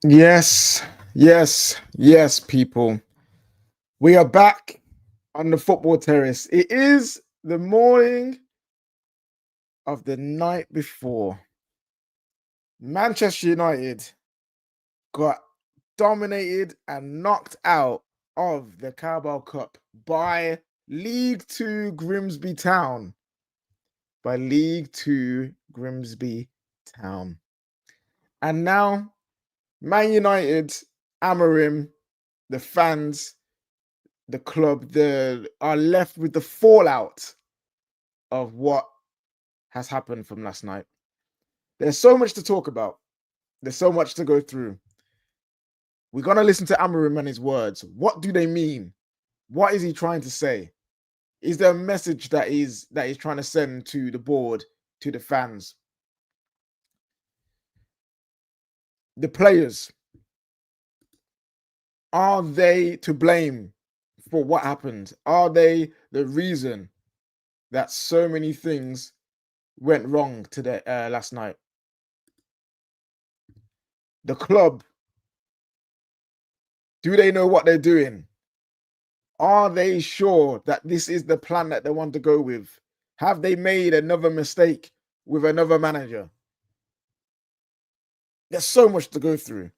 Yes, yes, people. We are back on the football terrace. It is the morning of the night before. Manchester United got dominated and knocked out of the Carabao Cup by League Two Grimsby Town. By League Two Grimsby Town. And now, Man United, Amorim, the fans, the club are left with the fallout of what has happened from last night. There's so much to talk about. There's so much to go through. We're gonna listen to Amorim and his words. What do they mean? What is he trying to say? Is there a message that he's trying to send to the board, to the fans? The players, are they to blame for what happened? Are they the reason that so many things went wrong today last night? The club, do they know what they're doing? Are they sure that this is the plan that they want to go with? Have they made another mistake with another manager? There's so much to go through.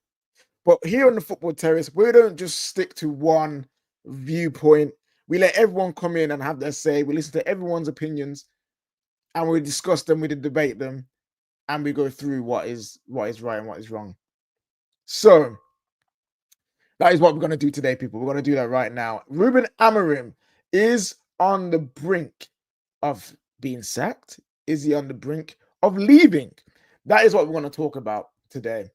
But here on the Football Terrace, we don't just stick to one viewpoint. We let everyone come in and have their say. We listen to everyone's opinions and we discuss them, we debate them, and we go through what is right and what is wrong. So that is what we're going to do today, people. We're going to do that right now. Ruben Amorim is on the brink of being sacked. Is he on the brink of leaving? That is what we're going to talk about today.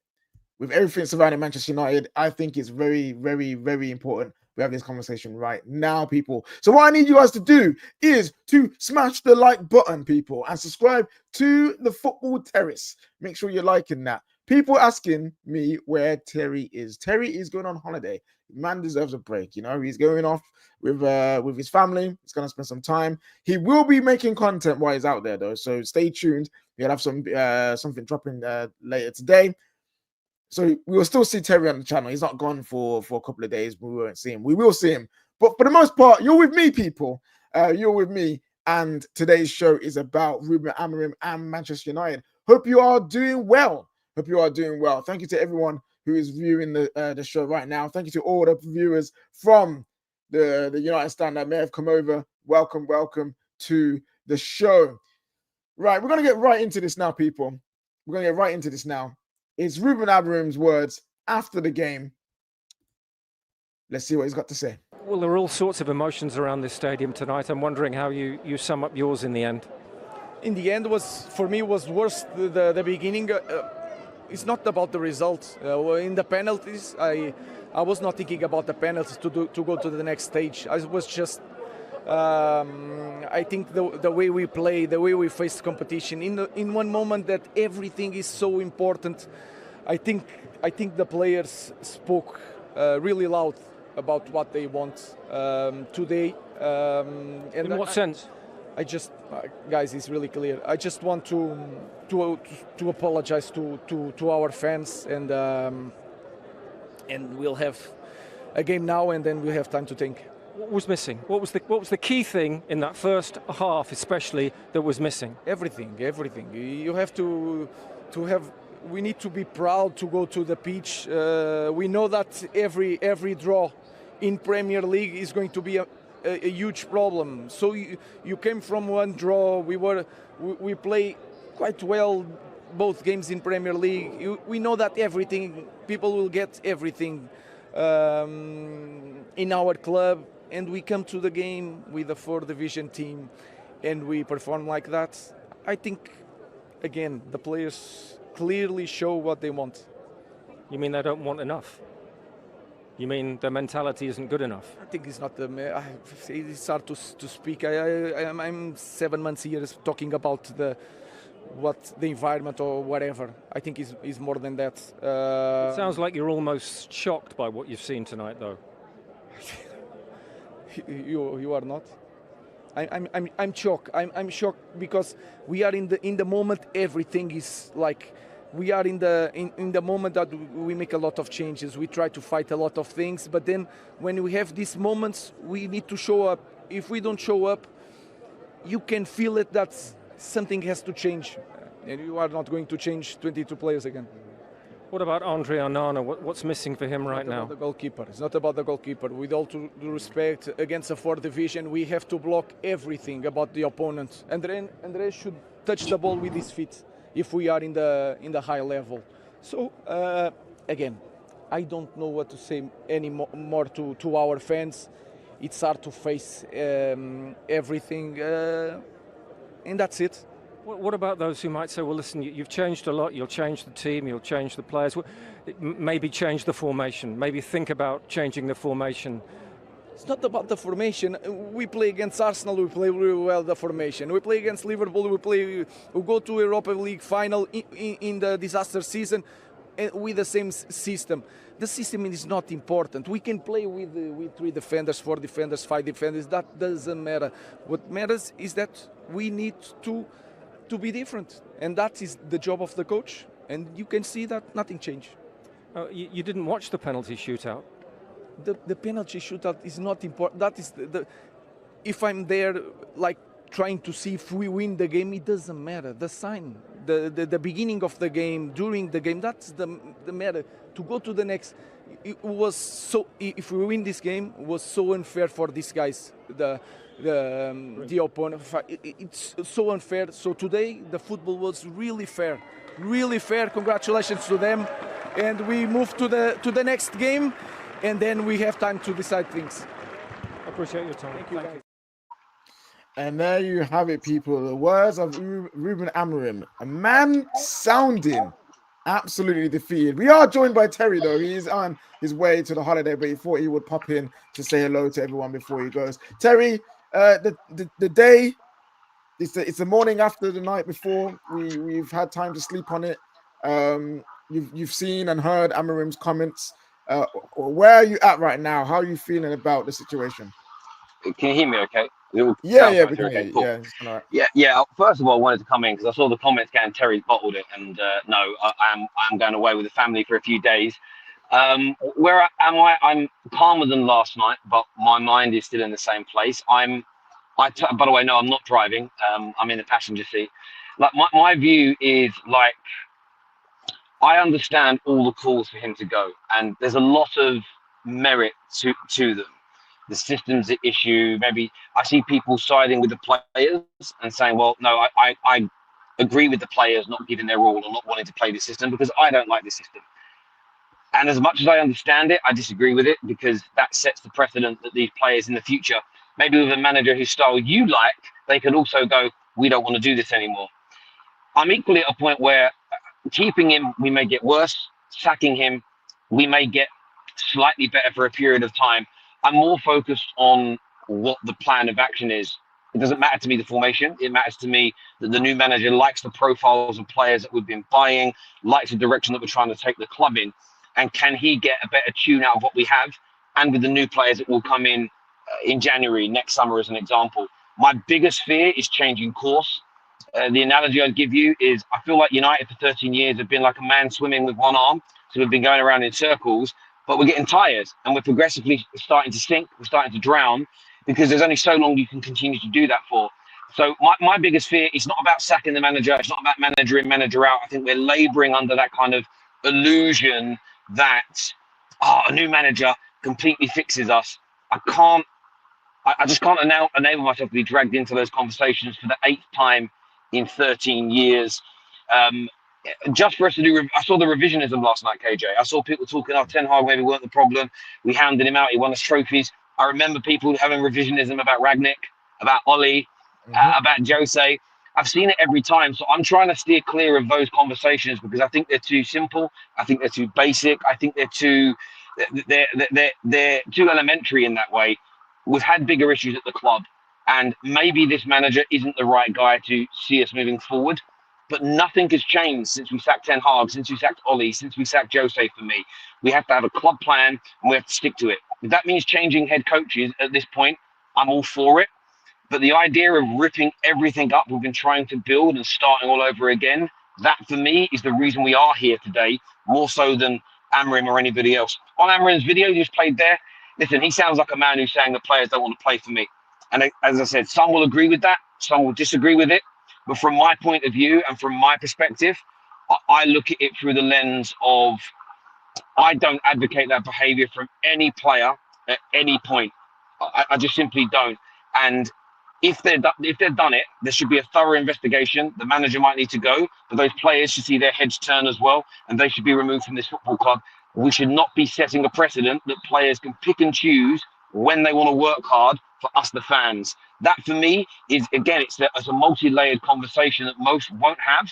With everything surrounding Manchester United, I think it's very, very, very important we have this conversation right now, people. So what I need you guys to do is to smash the like button, people, and subscribe to the Football Terrace. Make sure you're liking that. People asking me where Terry is. Terry is going on holiday. Man deserves a break. You know, he's going off with his family. He's going to spend some time. He will be making content while he's out there, though. So stay tuned. We'll have something dropping later today. So we will still see Terry on the channel. He's not gone for a couple of days. We won't see him. We will see him. But for the most part, you're with me, people. You're with me. And today's show is about Ruben Amorim and Manchester United. Hope you are doing well. Hope you are doing well. Thank you to everyone who is viewing the show right now. Thank you to all the viewers from the United stand that may have come over. Welcome to the show. Right, we're going to get right into this now, people. We're going to get right into this now. It's Ruben Amorim's words after the game. Let's see what he's got to say. Well, there are all sorts of emotions around this stadium tonight. I'm wondering how you sum up yours in the end. In the end, for me was worse the beginning. It's not about the result. In the penalties, I was not thinking about the penalties to go to the next stage. I was just I think the way we play, the way we face competition, in one moment that everything is so important. I think the players spoke really loud about what they want today. In what sense? I just, guys, it's really clear. I just want to apologize to our fans, and we'll have a game now, and then we'll have time to think. What was missing? What was the key thing in that first half, especially, that was missing? Everything. You have to have. We need to be proud to go to the pitch. We know that every draw in Premier League is going to be a huge problem. So you came from one draw. We play quite well both games in Premier League. We know that people will get everything in our club. And we come to the game with a 4th division team and we perform like that. I think, again, the players clearly show what they want. You mean they don't want enough? You mean their mentality isn't good enough? I think it's not it's hard to speak. I'm 7 months here talking about the environment or whatever. I think it's more than that. It sounds like you're almost shocked by what you've seen tonight, though. You are not. I'm shocked. I'm shocked because we are in the moment. Everything is like we are in the moment that we make a lot of changes. We try to fight a lot of things, but then when we have these moments, we need to show up. If we don't show up, you can feel it that something has to change, and you are not going to change 22 players again. What about Andre Onana? What's missing for him right now? The goalkeeper. It's not about the goalkeeper. With all due respect, against a 4th division, we have to block everything about the opponent. Andre should touch the ball with his feet if we are in the high level. So again, I don't know what to say anymore to our fans. It's hard to face everything, and that's it. What about those who might say, well, listen, you've changed a lot, you'll change the team, you'll change the players, maybe change the formation, maybe think about changing the formation? It's not about the formation. We play against Arsenal, we play really well the formation. We play against Liverpool, we go to Europa League final in the disaster season with the same system. The system is not important. We can play with 3 defenders, 4 defenders, 5 defenders. That doesn't matter. What matters is that we need to be different, and that is the job of the coach, and you can see that nothing changed. You didn't watch the penalty shootout? The penalty shootout is not important. That is if I'm there like trying to see if we win the game, it doesn't matter. The sign, the beginning of the game, during the game, that's the matter. To go to the next, it was so, if we win this game, it was so unfair for these guys, the opponent. It's so unfair. So today the football was really fair, really fair. Congratulations to them, and we move to the next game, and then we have time to decide things. I appreciate your time. Thank you, guys. And there you have it, people. The words of Ruben Amorim, a man sounding absolutely defeated. We are joined by Terry, though. He's on his way to the holiday, but he thought he would pop in to say hello to everyone before he goes. Terry, the day, it's the morning after the night before. We've had time to sleep on it. You've seen and heard Amorim's comments. Where are you at right now? How are you feeling about the situation? Can you hear me okay? Yeah, we can okay, hear you. cool. Yeah, it's all right. Yeah. First of all, I wanted to come in because I saw the comments getting Terry's bottled it, and no, I'm going away with the family for a few days. Where am I? I'm calmer than last night, but my mind is still in the same place. By the way, no, I'm not driving. I'm in the passenger seat. Like my view is like, I understand all the calls for him to go, and there's a lot of merit to them. The system's at issue. Maybe I see people siding with the players and saying, well, no, I agree with the players not giving their all or not wanting to play the system because I don't like the system. And as much as I understand it, I disagree with it because that sets the precedent that these players in the future, maybe with a manager whose style you like, they could also go, we don't want to do this anymore. I'm equally at a point where keeping him, we may get worse. Sacking him, we may get slightly better for a period of time. I'm more focused on what the plan of action is. It doesn't matter to me the formation. It matters to me that the new manager likes the profiles of players that we've been buying, likes the direction that we're trying to take the club in, and can he get a better tune out of what we have, and with the new players that will come in January, next summer as an example. My biggest fear is changing course. The analogy I'd give you is I feel like United for 13 years have been like a man swimming with one arm. So we've been going around in circles, but we're getting tired and we're progressively starting to sink. We're starting to drown because there's only so long you can continue to do that for. So my biggest fear is not about sacking the manager. It's not about manager in, manager out. I think we're laboring under that kind of illusion that a new manager completely fixes us. I just can't enable myself to be dragged into those conversations for the 8th time in 13 years. Just for us to do, I saw the revisionism last night, KJ. I saw people talking, Ten Hag maybe weren't the problem. We hounded him out. He won us trophies. I remember people having revisionism about Ragnick, about Oli, about Jose. I've seen it every time. So I'm trying to steer clear of those conversations because I think they're too simple. I think they're too basic. I think they're too elementary in that way. We've had bigger issues at the club. And maybe this manager isn't the right guy to see us moving forward. But nothing has changed since we sacked Ten Hag, since we sacked Oli, since we sacked Jose for me. We have to have a club plan and we have to stick to it. If that means changing head coaches at this point, I'm all for it. But the idea of ripping everything up we've been trying to build and starting all over again, That for me is the reason we are here today, more so than Amorim or anybody else. On Amorim's video you just played there, listen, he sounds like a man who's saying the players don't want to play for me. And as I said, some will agree with that, some will disagree with it. But from my point of view and from my perspective, I look at it through the lens of I don't advocate that behaviour from any player at any point. I just simply don't. And if they've done it, there should be a thorough investigation. The manager might need to go, but those players should see their heads turn as well, and they should be removed from this football club. We should not be setting a precedent that players can pick and choose when they want to work hard for us, the fans. That for me is, again, it's a multi-layered conversation that most won't have,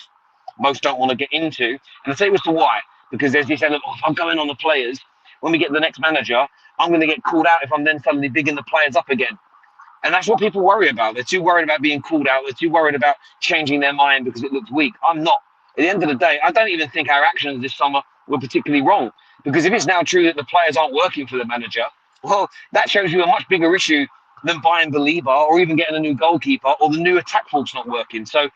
most don't want to get into. And I'll tell you as to why. Because there's this element, if I'm going on the players, when we get the next manager, I'm going to get called out if I'm then suddenly bigging the players up again. And that's what people worry about. They're too worried about being called out. They're too worried about changing their mind because it looks weak. I'm not. At the end of the day, I don't even think our actions this summer were particularly wrong. Because if it's now true that the players aren't working for the manager, well, that shows you a much bigger issue than buying Belieber or even getting a new goalkeeper or the new attack force not working. So,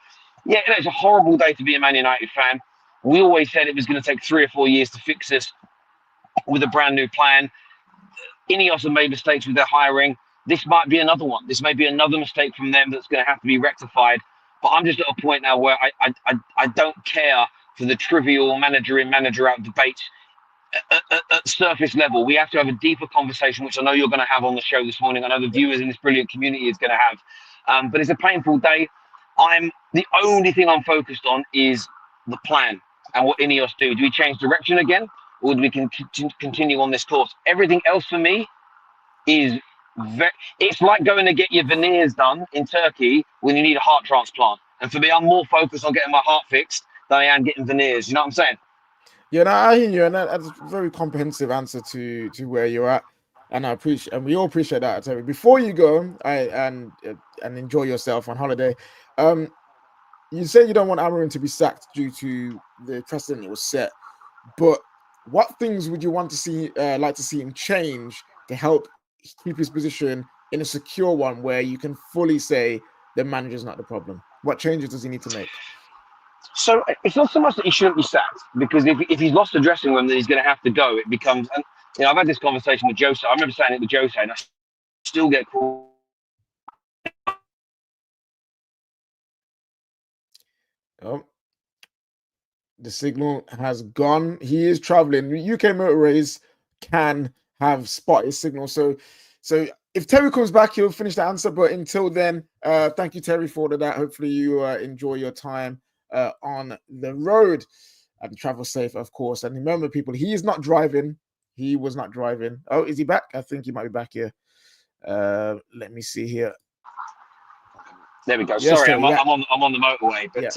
yeah, it's a horrible day to be a Man United fan. We always said it was going to take 3 or 4 years to fix this with a brand new plan. Ineos have made mistakes with their hiring. This might be another one. This may be another mistake from them that's going to have to be rectified. But I'm just at a point now where I don't care for the trivial manager in, manager out debates at surface level. We have to have a deeper conversation, which I know you're going to have on the show this morning. I know the viewers in this brilliant community is going to have. But it's a painful day. The only thing I'm focused on is the plan and what Ineos do. Do we change direction again, or do we continue on this course? Everything else for me is it's like going to get your veneers done in Turkey when you need a heart transplant. And for me, I'm more focused on getting my heart fixed than I am getting veneers. You know what I'm saying? Yeah, no, I hear you, and that's a very comprehensive answer to where you're at, and I appreciate, and we all appreciate that, Terry. Before you go, and enjoy yourself on holiday, you say you don't want Amorim to be sacked due to the precedent that was set, but what things would you want to see, like to see him change to help keep his position in a secure one where you can fully say the manager's not the problem? What changes does he need to make? So it's not so much that he shouldn't be sacked, because if he's lost the dressing room, then he's going to have to go. It becomes, and I've had this conversation with Jose. I remember saying it with Jose, and I still get called. Oh, the signal has gone. He is traveling. UK motorways can have spotty signal. So if Terry comes back, he'll finish the answer. But until then, thank you, Terry, for that. Hopefully you enjoy your time on the road and travel safe, of course. And remember, people, he is not driving. He was not driving. Oh, is he back? I think he might be back here. Let me see here. There we go. Yes, sorry, I'm on the motorway. But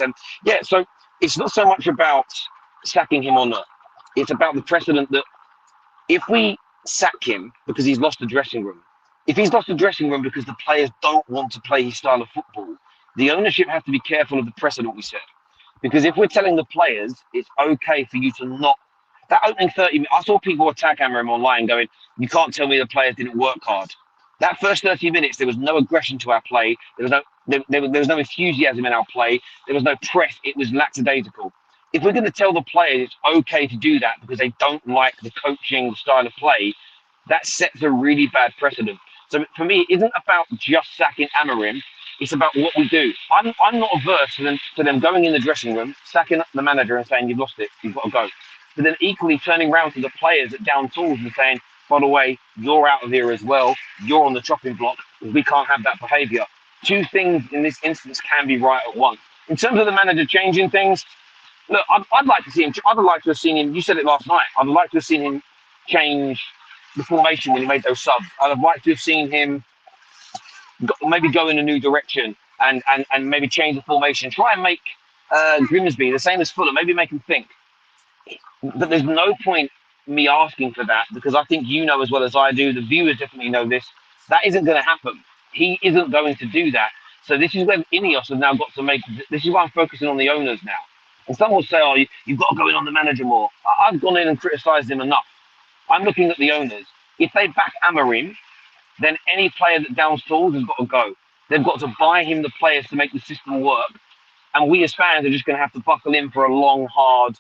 so it's not so much about sacking him or not. It's about the precedent that if we sack him because he's lost the dressing room, if he's lost the dressing room because the players don't want to play his style of football, the ownership has to be careful of the precedent we set. Because if we're telling the players it's okay for you to not, that opening 30 minutes, I saw people attack Amorim online going, you can't tell me the players didn't work hard. That first 30 minutes, there was no aggression to our play. There was no enthusiasm in our play. There was no press. It was lackadaisical. If we're going to tell the players it's okay to do that because they don't like the coaching style of play, that sets a really bad precedent. So for me, it isn't about just sacking Amorim. It's about what we do. I'm not averse to them going in the dressing room, sacking the manager and saying, you've lost it, you've got to go. But then equally turning around to the players at down tools and saying, by the way, you're out of here as well. You're on the chopping block. We can't have that behaviour. Two things in this instance can be right at once. In terms of the manager changing things, look, I'd like to see him. I'd like to have seen him. You said it last night. I'd like to have seen him change the formation when he made those subs. I'd have liked to have seen him maybe go in a new direction and maybe change the formation. Try and make Grimsby the same as Fulham. Maybe make him think. But there's no point me asking for that, because I think you know as well as I do, the viewers definitely know this, that isn't going to happen. He isn't going to do that. So this is where Ineos have now got to make, this is why I'm focusing on the owners now. And some will say, oh, you've got to go in on the manager more. I've gone in and criticised him enough. I'm looking at the owners. If they back Amorim, then any player that downs tools has got to go. They've got to buy him the players to make the system work. and we as fans are just going to have to buckle in for a long, hard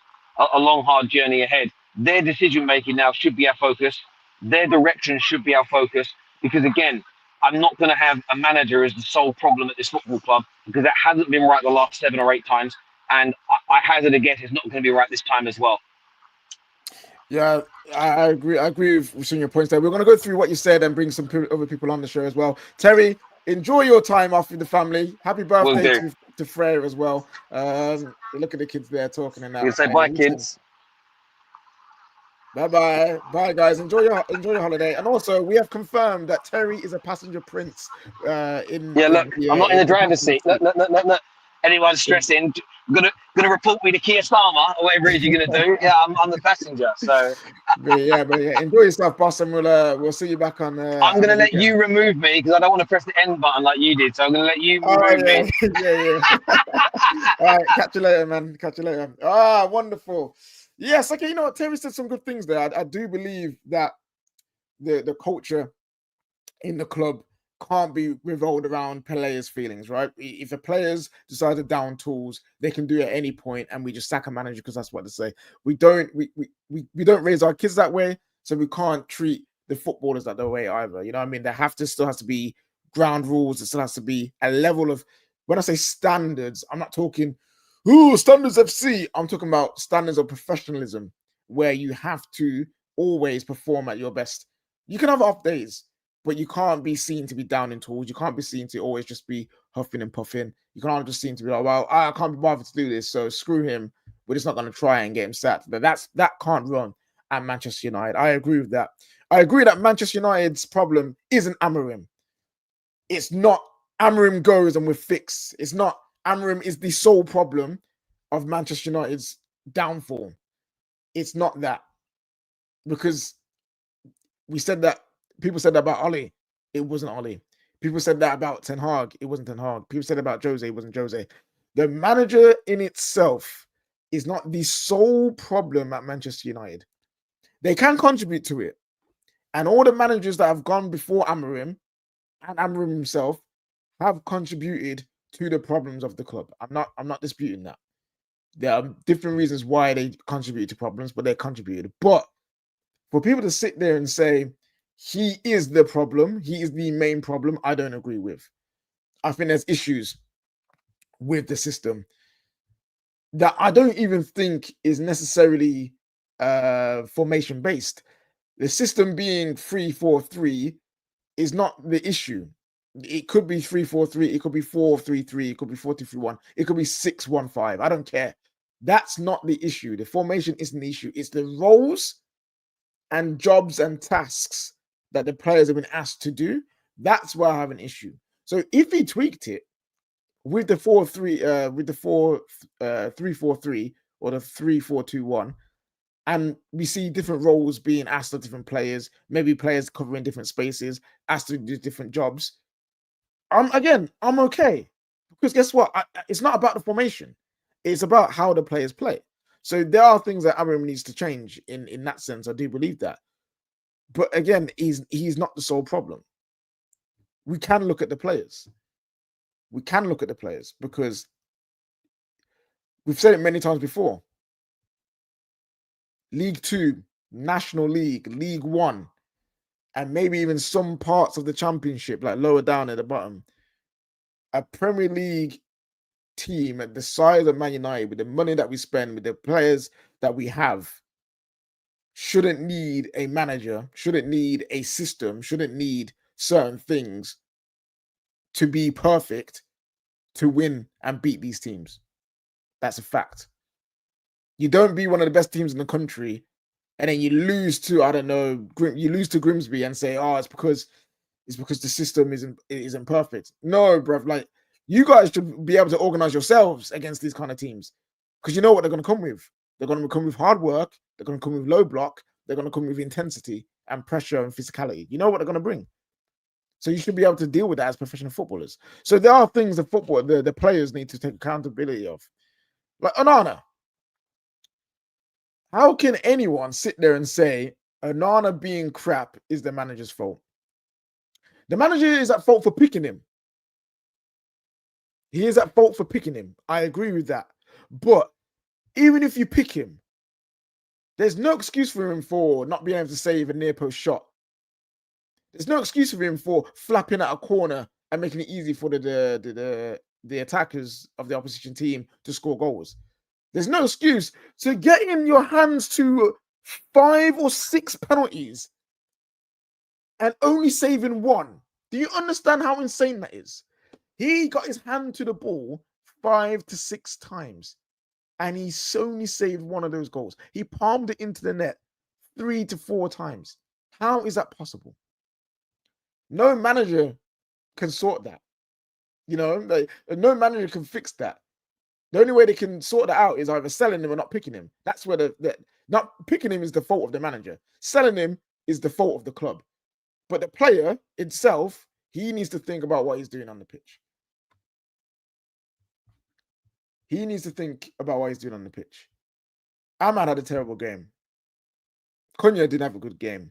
journey ahead. Their decision making now should be our focus. Their direction should be our focus. Because again, I'm not going to have a manager as the sole problem at this football club, because that hasn't been right the last 7 or 8 times, and I hazard a guess it's not going to be right this time as well. Yeah, I agree. I agree with some of your points there. We're going to go through what you said and bring some other people on the show as well. Terry, enjoy your time off with the family. Happy birthday to Freya as well. Look at the kids there talking and that. You can say bye, kids. Bye, guys. Enjoy your holiday. And also, we have confirmed that Terry is a passenger prince. I'm not in the driver's seat. No. Anyone stressing, gonna report me to Keir Starmer or whatever it is you're gonna do. Yeah, I'm the passenger. So. but yeah, enjoy yourself, boss, and we'll see you back on. I'm gonna let you remove me because I don't want to press the end button like you did. So I'm gonna let you remove me. Yeah. All right, catch you later, man. Catch you later. Ah, wonderful. Yes, okay. You know what? Terry said some good things there. I do believe that the culture in the club can't be revolved around players' feelings, right? If the players decide to down tools, they can do it at any point, and we just sack a manager because that's what they say. We don't raise our kids that way, so we can't treat the footballers that way either. You know what I mean? There still has to be ground rules. There still has to be a level of, when I say standards, I'm not talking standards FC. I'm talking about standards of professionalism, where you have to always perform at your best. You can have off days, but you can't be seen to be down in tools. You can't be seen to always just be huffing and puffing. You can't just seem to be like, well, I can't be bothered to do this, so screw him. We're just not going to try and get him sacked. But that can't run at Manchester United. I agree with that. I agree that Manchester United's problem isn't Amorim. It's not Amorim goes and we're fixed. It's not Amorim is the sole problem of Manchester United's downfall. It's not that. Because we said that, people said that about Oli. It wasn't Oli. People said that about Ten Hag. It wasn't Ten Hag. People said about Jose. It wasn't Jose. The manager in itself is not the sole problem at Manchester United. They can contribute to it. And all the managers that have gone before Amorim and Amorim himself have contributed to the problems of the club. I'm not disputing that. There are different reasons why they contribute to problems, but they contributed. But for people to sit there and say he is the problem, he is the main problem, I don't agree with. I think there's issues with the system that I don't even think is necessarily formation based. The system being 3-4-3 is not the issue. It could be 3-4-3, it could be 4-3-3, it could be 4-2-3-1, it could be 6-1-5. I don't care. That's not the issue. The formation isn't the issue. It's the roles and jobs and tasks that the players have been asked to do. That's where I have an issue. So if he tweaked it with the 4-3, with the 3-4-3 or the 3-4-2-1, and we see different roles being asked of different players, maybe players covering different spaces, asked to do different jobs, I'm okay. Because guess what? It's not about the formation. It's about how the players play. So there are things that Amorim needs to change in that sense. I do believe that. But again, he's not the sole problem. We can look at the players. We can look at the players because we've said it many times before. League 2, National League, League 1, and maybe even some parts of the Championship, like lower down at the bottom. A Premier League team at the size of Man United, with the money that we spend, with the players that we have, shouldn't need a manager, shouldn't need a system, shouldn't need certain things to be perfect to win and beat these teams. That's a fact. You don't be one of the best teams in the country and then you lose to, I don't know, you lose to Grimsby and say, oh, it's because the system isn't perfect. No, bruv, like, you guys should be able to organize yourselves against these kind of teams, because you know what they're going to come with. They're going to come with hard work. They're going to come with low block. They're going to come with intensity and pressure and physicality. You know what they're going to bring. So you should be able to deal with that as professional footballers. So there are things that the players need to take accountability of. Like Onana. How can anyone sit there and say Onana being crap is the manager's fault? The manager is at fault for picking him. He is at fault for picking him. I agree with that. But even if you pick him, there's no excuse for him for not being able to save a near post shot. There's no excuse for him for flapping at a corner and making it easy for the attackers of the opposition team to score goals. There's no excuse. So getting your hands to 5 or 6 penalties and only saving one. Do you understand how insane that is? He got his hand to the ball 5 to 6 times, and he only saved one of those goals. He palmed it into the net 3 to 4 times. How is that possible? No manager can sort that. You know, like, no manager can fix that. The only way they can sort that out is either selling him or not picking him. That's where the not picking him is the fault of the manager. Selling him is the fault of the club. But the player itself, he needs to think about what he's doing on the pitch. He needs to think about what he's doing on the pitch. Ahmad had a terrible game. Cunha didn't have a good game.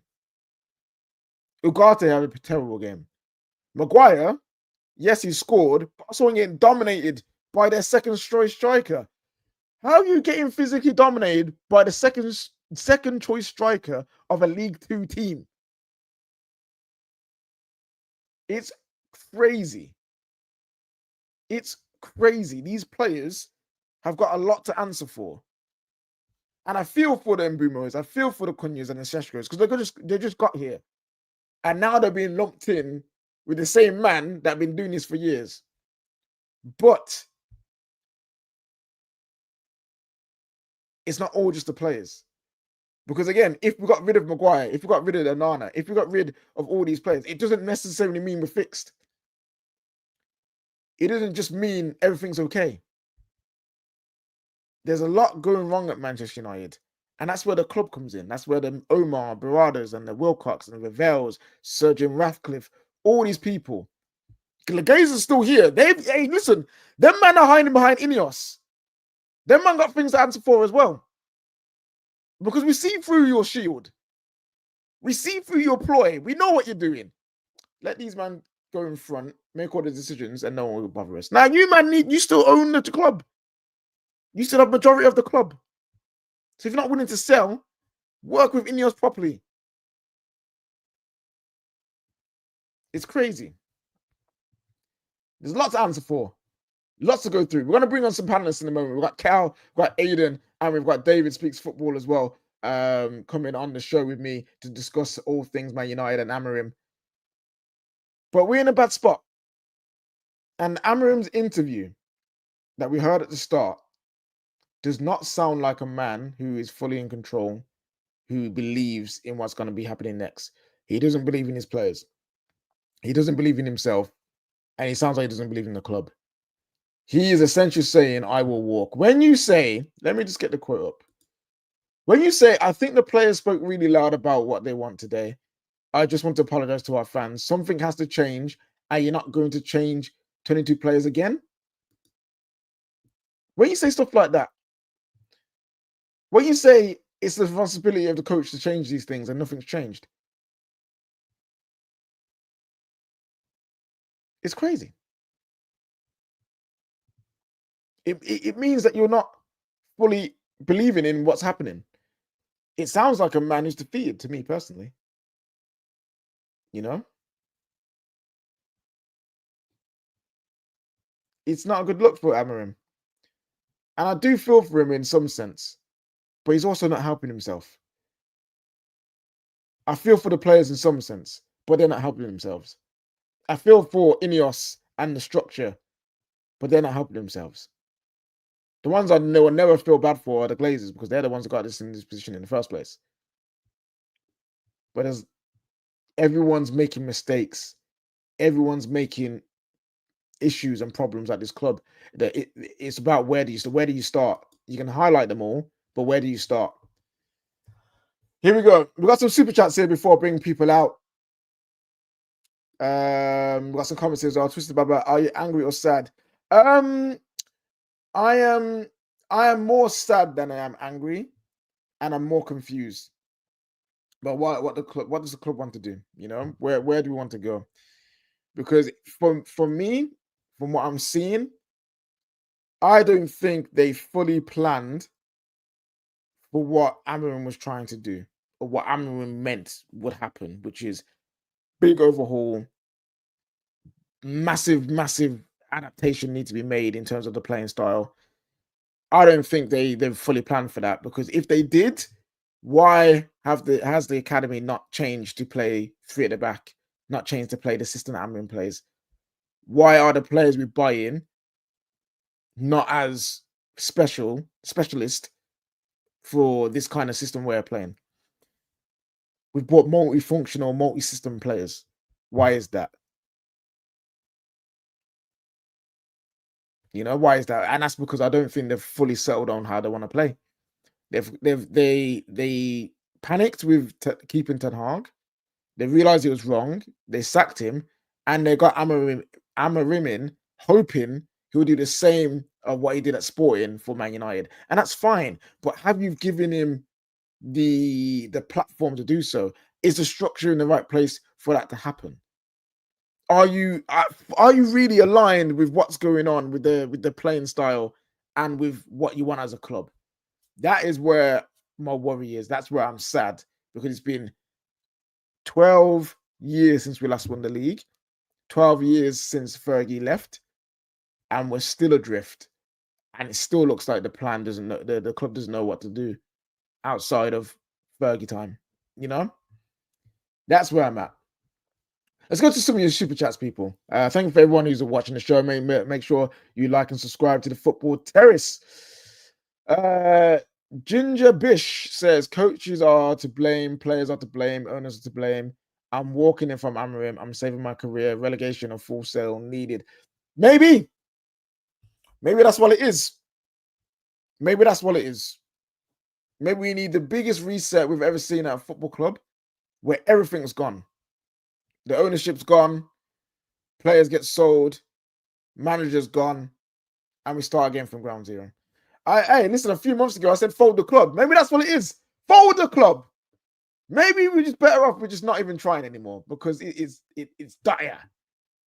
Ugarte had a terrible game. Maguire, yes, he scored, but also getting dominated by their second choice striker. How are you getting physically dominated by the second choice striker of a League 2 team? It's crazy. It's crazy. These players have got a lot to answer for. And I feel for the Mbumos, I feel for the Cunhas and the Seshkos, because they just got here. And now they're being lumped in with the same man that been doing this for years. But it's not all just the players. Because again, if we got rid of Maguire, if we got rid of Onana, if we got rid of all these players, it doesn't necessarily mean we're fixed. It doesn't just mean everything's okay. There's a lot going wrong at Manchester United. And that's where the club comes in. That's where the Omar, Baradas, and the Wilcox, and the Revels, Sir Jim Ratcliffe, all these people. Glazer's still here. Hey, listen, them man are hiding behind Ineos. Them man got things to answer for as well. Because we see through your shield. We see through your ploy. We know what you're doing. Let these men go in front, make all the decisions, and no one will bother us. Now, you man, you still own the club. You still have majority of the club. So if you're not willing to sell, work with Ineos properly. It's crazy. There's lots to answer for. Lots to go through. We're going to bring on some panelists in a moment. We've got Cal, we've got Aidan, and we've got David Speaks Football as well, coming on the show with me to discuss all things Man United and Amorim. But we're in a bad spot. And Amorim's interview that we heard at the start does not sound like a man who is fully in control, who believes in what's going to be happening next. He doesn't believe in his players. He doesn't believe in himself. And he sounds like he doesn't believe in the club. He is essentially saying, I will walk. When you say, let me just get the quote up. When you say, I think the players spoke really loud about what they want today. I just want to apologize to our fans. Something has to change. And you're not going to change 22 players again? When you say stuff like that, when you say it's the responsibility of the coach to change these things and nothing's changed, it's crazy. It means that you're not fully believing in what's happening. It sounds like a man who's defeated to me personally. You know? It's not a good look for Amorim. And I do feel for him in some sense. But he's also not helping himself. I feel for the players in some sense, but they're not helping themselves. I feel for Ineos and the structure, but they're not helping themselves. The ones I will never feel bad for are the Glazers, because they're the ones that got us in this position in the first place. But as everyone's making mistakes, everyone's making issues and problems at this club. It's about where do you start? You can highlight them all, but where do you start? Here we go. We got some super chats here before bringing people out. We got some comments here as well. Twisted Baba, are you angry or sad? I am more sad than I am angry, and I'm more confused. But what does the club want to do? You know, where do we want to go? Because for me, from what I'm seeing, I don't think they fully planned for what Amorim was trying to do, or what Amorim meant would happen, which is big overhaul, massive adaptation needs to be made in terms of the playing style. I don't think they've fully planned for that, because if they did, why has the academy not changed to play three at the back, not changed to play the system that Amorim plays? Why are the players we buy in not as specialist for this kind of system way of playing? We've bought multifunctional, multi-system players. Why is that? You know, why is that? And that's because I don't think they've fully settled on how they want to play. They panicked with keeping Ten Hag. They realized it was wrong. They sacked him, and they got Amorim in, hoping he'll do the same of what he did at Sporting for Man United, and that's fine. But have you given him the platform to do so? Is the structure in the right place for that to happen? Are you really aligned with what's going on with the playing style and with what you want as a club? That is where my worry is. That's where I'm sad, because it's been 12 years since we last won the league, 12 years since Fergie left, and we're still adrift. And it still looks like the plan doesn't know, the club doesn't know what to do outside of Fergie time. You know, that's where I'm at. Let's go to some of your super chats, people. Thank you for everyone who's watching the show. Make sure you like and subscribe to the Football Terrace. Ginger Bish says coaches are to blame, players are to blame, owners are to blame. I'm walking in from Amorim. I'm saving my career. Relegation or full sale needed. Maybe that's what it is. Maybe that's what it is. Maybe we need the biggest reset we've ever seen at a football club, where everything's gone. The ownership's gone, players get sold, managers gone, and we start again from ground zero. Hey, listen, a few months ago I said fold the club. Maybe that's what it is. Fold the club. Maybe we're just better off. We're just not even trying anymore, because it's dire.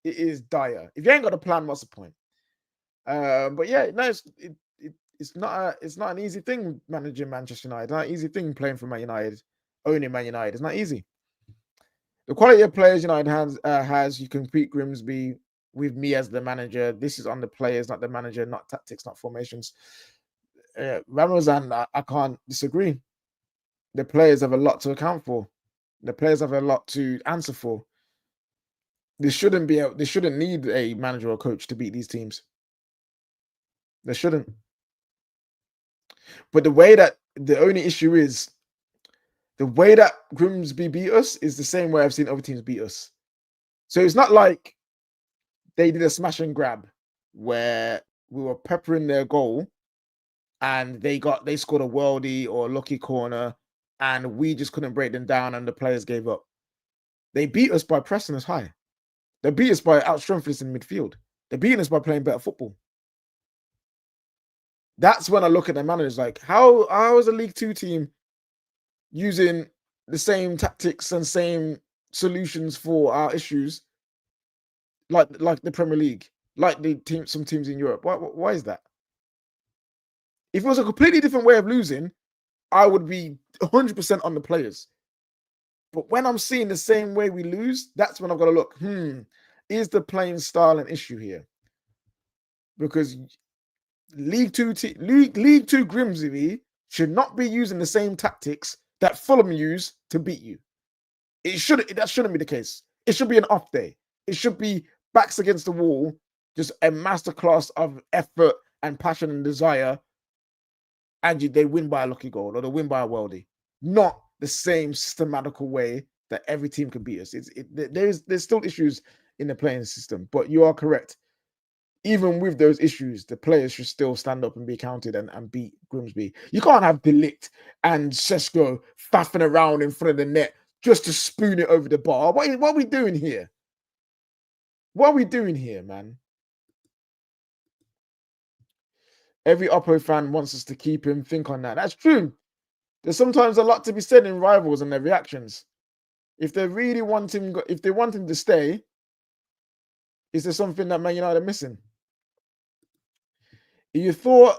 It is dire. If you ain't got a plan, what's the point? But yeah, no, it's not an easy thing managing Manchester United. It's not an easy thing playing for Man United, owning Man United. It's not easy. The quality of players United has, you compete Grimsby with me as the manager. This is on the players, not the manager, not tactics, not formations. Ramazan, I can't disagree. The players have a lot to account for. The players have a lot to answer for. They shouldn't need a manager or coach to beat these teams. They shouldn't. But the only issue is, the way that Grimsby beat us is the same way I've seen other teams beat us. So it's not like they did a smash and grab where we were peppering their goal and they scored a worldie or a lucky corner and we just couldn't break them down and the players gave up. They beat us by pressing us high. They beat us by outstrengthening us in midfield. They beat us by playing better football. That's when I look at the managers like, how is a League Two team using the same tactics and same solutions for our issues like the Premier League, like some teams in Europe? Why is that? If it was a completely different way of losing, I would be 100% on the players. But when I'm seeing the same way we lose, that's when I've got to look, is the playing style an issue here? Because League Two Grimsby should not be using the same tactics that Fulham use to beat you. That shouldn't be the case. It should be an off day. It should be backs against the wall, just a masterclass of effort and passion and desire, and they win by a lucky goal or they win by a worldie. Not the same systematical way that every team can beat us. There's still issues in the playing system, but you are correct. Even with those issues, the players should still stand up and be counted and beat Grimsby. You can't have Delict and Sesko faffing around in front of the net just to spoon it over the bar. What are we doing here? What are we doing here, man? Every Oppo fan wants us to keep him. Think on that. That's true. There's sometimes a lot to be said in rivals and their reactions. If they really want him, if they want him to stay, is there something that Man United are missing? You thought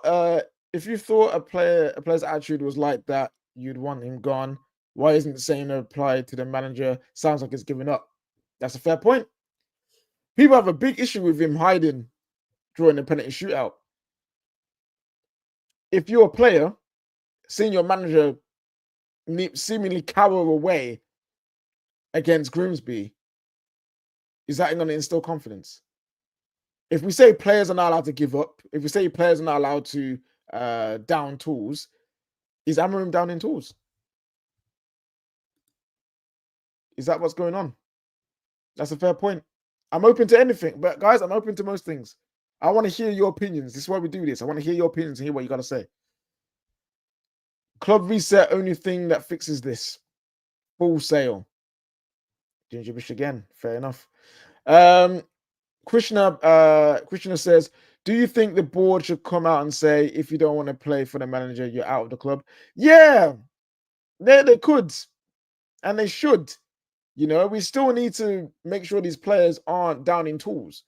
if you thought a player's attitude was like that, you'd want him gone. Why isn't the same applied to the manager? Sounds like it's given up. That's a fair point. People have a big issue with him hiding during the penalty shootout. If you're a player, seeing your manager seemingly cower away against Grimsby, is that going to instill confidence? If we say players are not allowed to give up, if we say players are not allowed to down tools, is Amorim down in tools? Is that what's going on? That's a fair point. I'm open to anything, but guys, I'm open to most things. I want to hear your opinions. This is why we do this. I want to hear your opinions and hear what you got to say. Club reset, only thing that fixes this. Full sale. Gingerbish again. Fair enough. Krishna says, do you think the board should come out and say, if you don't want to play for the manager, you're out of the club? Yeah, they could. And they should. You know, we still need to make sure these players aren't down in tools.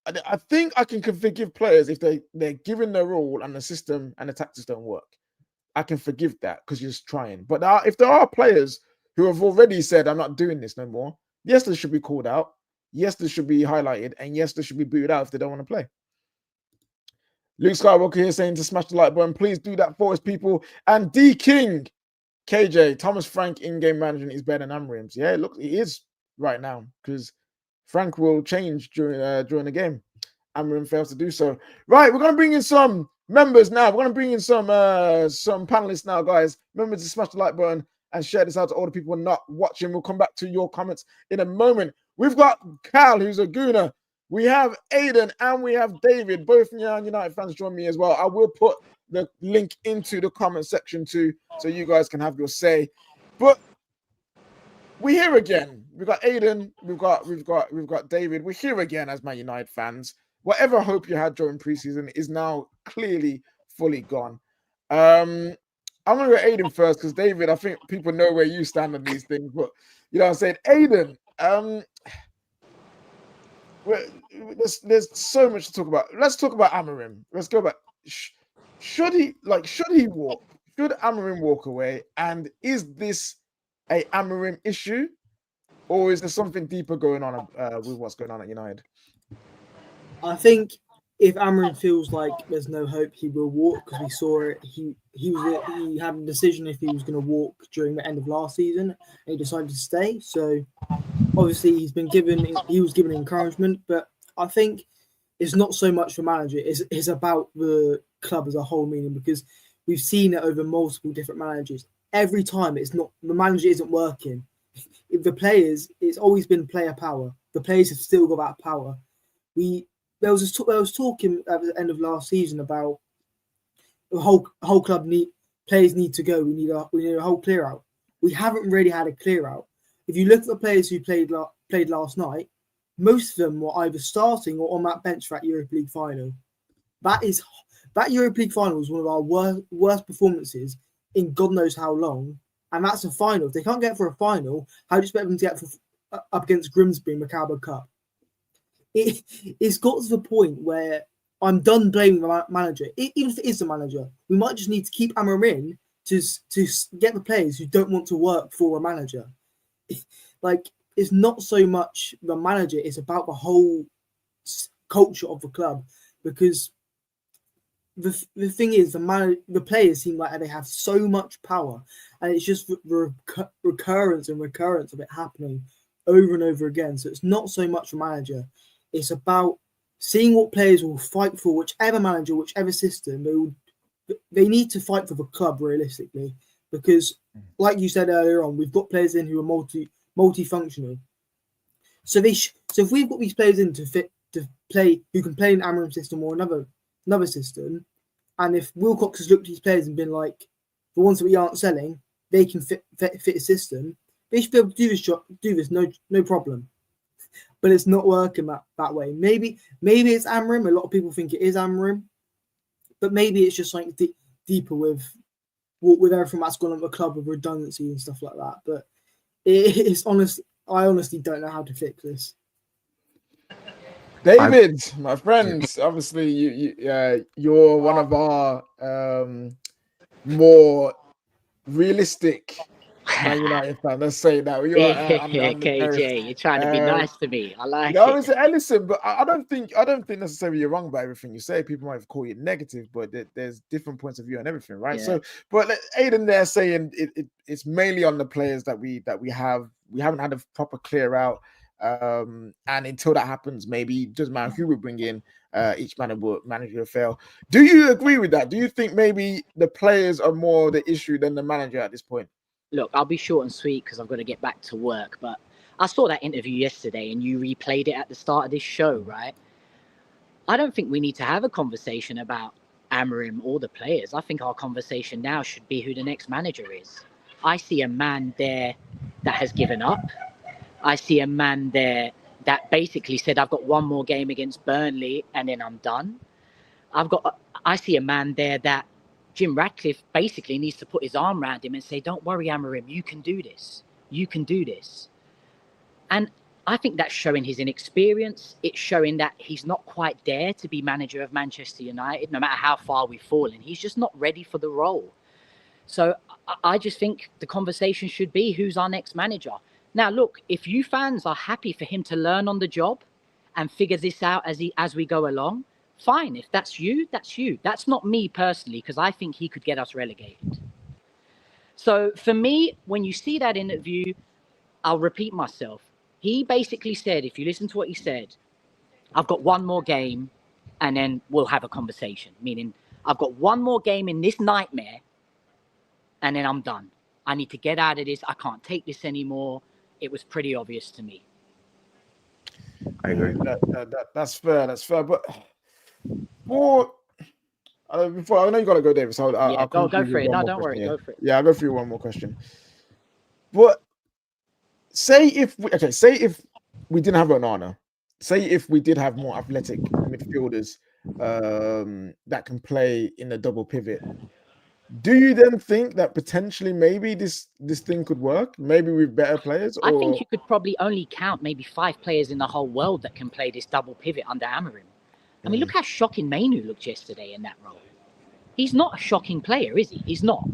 I think I can forgive players if they're given their role and the system and the tactics don't work. I can forgive that because you're just trying. But if there are players who have already said, I'm not doing this no more, yes, they should be called out. Yes, they should be highlighted. And yes, they should be booted out if they don't want to play. Luke Skywalker here saying to smash the like button. Please do that for us, people. And D King, KJ, Thomas Frank in-game management is better than Amorim's. Yeah, look, he is right now because Frank will change during the game. Amorim fails to do so. Right, we're going to bring in some members now. We're going to bring in some panelists now, guys. Remember to smash the like button and share this out to all the people not watching. We'll come back to your comments in a moment. We've got Cal, who's a gooner. We have Aiden and we have David. Both Young United fans join me as well. I will put the link into the comment section too, so you guys can have your say. But we're here again. We've got Aiden. We've got David. We're here again as Man United fans. Whatever hope you had during preseason is now clearly fully gone. I'm going to go Aiden first because David, I think people know where you stand on these things. But you know what I'm saying? Aiden, there's so much to talk about. Let's talk about Amorim. Let's go back. Should he walk? Should Amorim walk away? And is this a Amorim issue? Or is there something deeper going on with what's going on at United? I think if Amorim feels like there's no hope, he will walk because we saw it. He had a decision if he was going to walk during the end of last season, and he decided to stay. So obviously he was given encouragement, but I think it's not so much the manager. It's about the club as a whole, meaning because we've seen it over multiple different managers. Every time the manager isn't working. If the players, it's always been player power. The players have still got that power. There was talking at the end of last season about the whole club players need to go. We need a whole clear out. We haven't really had a clear out. If you look at the players who played last night, most of them were either starting or on that bench for that Europa League final. That Europa League final was one of our worst performances in God knows how long, and that's a final. If they can't get for a final, how do you expect them to get up against Grimsby in the Carabao Cup? It's got to the point where I'm done blaming the manager. Even if it is the manager, we might just need to keep Amorim in to get the players who don't want to work for a manager. It's not so much the manager, it's about the whole culture of the club, because the thing is, the players seem like they have so much power, and it's just the recurrence of it happening over and over again. So it's not so much the manager, it's about seeing what players will fight for, whichever manager, whichever system. They need to fight for the club realistically, because like you said earlier on, we've got players in who are multifunctional. So if we've got these players in to play, who can play an Amorim system or another system, and if Wilcox has looked at his players and been like, the ones that we aren't selling, they can fit a system, they should be able to do this no problem. But it's not working that way. Maybe it's Amorim. A lot of people think it is Amorim, but maybe it's just like deeper with everything that's gone on the club with redundancy and stuff like that. But it's honest. I honestly don't know how to fix this. David, my friends, obviously you're one of our more realistic Man United fan. Let's say that we are. KJ, you're trying to be nice to me. I like no, it. listen, but I don't think necessarily you're wrong by everything you say. People might call you negative, but there's different points of view on everything, right? Yeah. So, but Aiden there saying it's mainly on the players that we have. We haven't had a proper clear out, and until that happens, maybe it doesn't matter who we bring in. Each manager will fail. Do you agree with that? Do you think maybe the players are more the issue than the manager at this point? Look, I'll be short and sweet because I've got to get back to work. But I saw that interview yesterday and you replayed it at the start of this show, right? I don't think we need to have a conversation about Amorim or the players. I think our conversation now should be who the next manager is. I see a man there that has given up. I see a man there that basically said, I've got one more game against Burnley and then I'm done. I see a man there that Jim Ratcliffe basically needs to put his arm around him and say, don't worry, Amorim, you can do this. You can do this. And I think that's showing his inexperience. It's showing that he's not quite there to be manager of Manchester United, no matter how far we've fallen. He's just not ready for the role. So I just think the conversation should be, who's our next manager? Now, look, if you fans are happy for him to learn on the job and figure this out as we go along, fine. If that's you, that's you. That's not me personally, because I think he could get us relegated. So for me, when you see that interview, I'll repeat myself. He basically said, if you listen to what he said, I've got one more game and then we'll have a conversation. Meaning, I've got one more game in this nightmare and then I'm done. I need to get out of this. I can't take this anymore. It was pretty obvious to me. I agree. That's fair. That's fair. But before I know you got to go, David. So I'll go for it. No, don't worry. Yeah. Go for it. Yeah, I'll go through one more question. But say if we didn't have Onana, say if we did have more athletic midfielders that can play in the double pivot, do you then think that potentially maybe this thing could work? Maybe with better players? I think you could probably only count maybe 5 players in the whole world that can play this double pivot under Amorim. I mean, look how shocking Mainu looked yesterday in that role. He's not a shocking player, is he? He's not.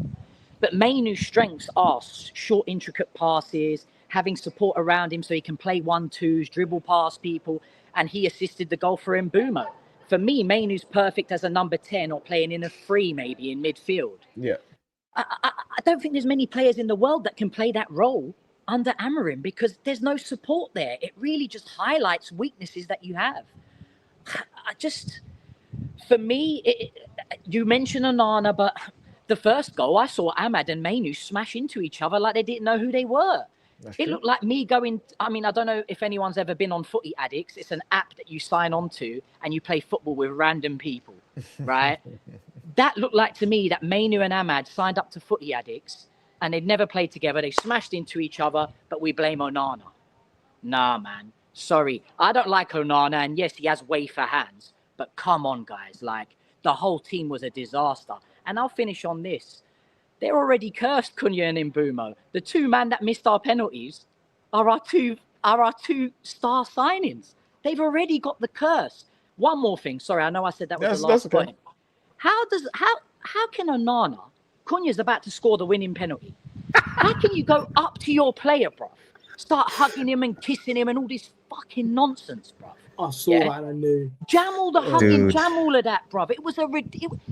But Mainu's strengths are short, intricate passes, having support around him so he can play 1-2s, dribble past people, and he assisted the goal for Mbumo. For me, Mainu's perfect as a number 10 or playing in a 3 maybe in midfield. Yeah. I don't think there's many players in the world that can play that role under Amorim because there's no support there. It really just highlights weaknesses that you have. For me, you mentioned Onana, but the first goal, I saw Ahmad and Mainu smash into each other like they didn't know who they were. It looked like me going, I mean, I don't know if anyone's ever been on Footy Addicts. It's an app that you sign on to and you play football with random people, right? That looked like to me that Mainu and Ahmad signed up to Footy Addicts and they'd never played together. They smashed into each other, but we blame Onana. Nah, man. Sorry. I don't like Onana, and yes, he has wafer hands. But come on, guys. Like, the whole team was a disaster. And I'll finish on this. They're already cursed, Cunha and Mbumo. The 2 men that missed our penalties are our two star signings. They've already got the curse. One more thing. Sorry, I know I said that was the last point. How can Onana, Cunha's about to score the winning penalty. How can you go up to your player, bro? Start hugging him and kissing him and all this fucking nonsense, bro. I saw that and I knew. Jam all the hugging, jam all of that, bruv. It was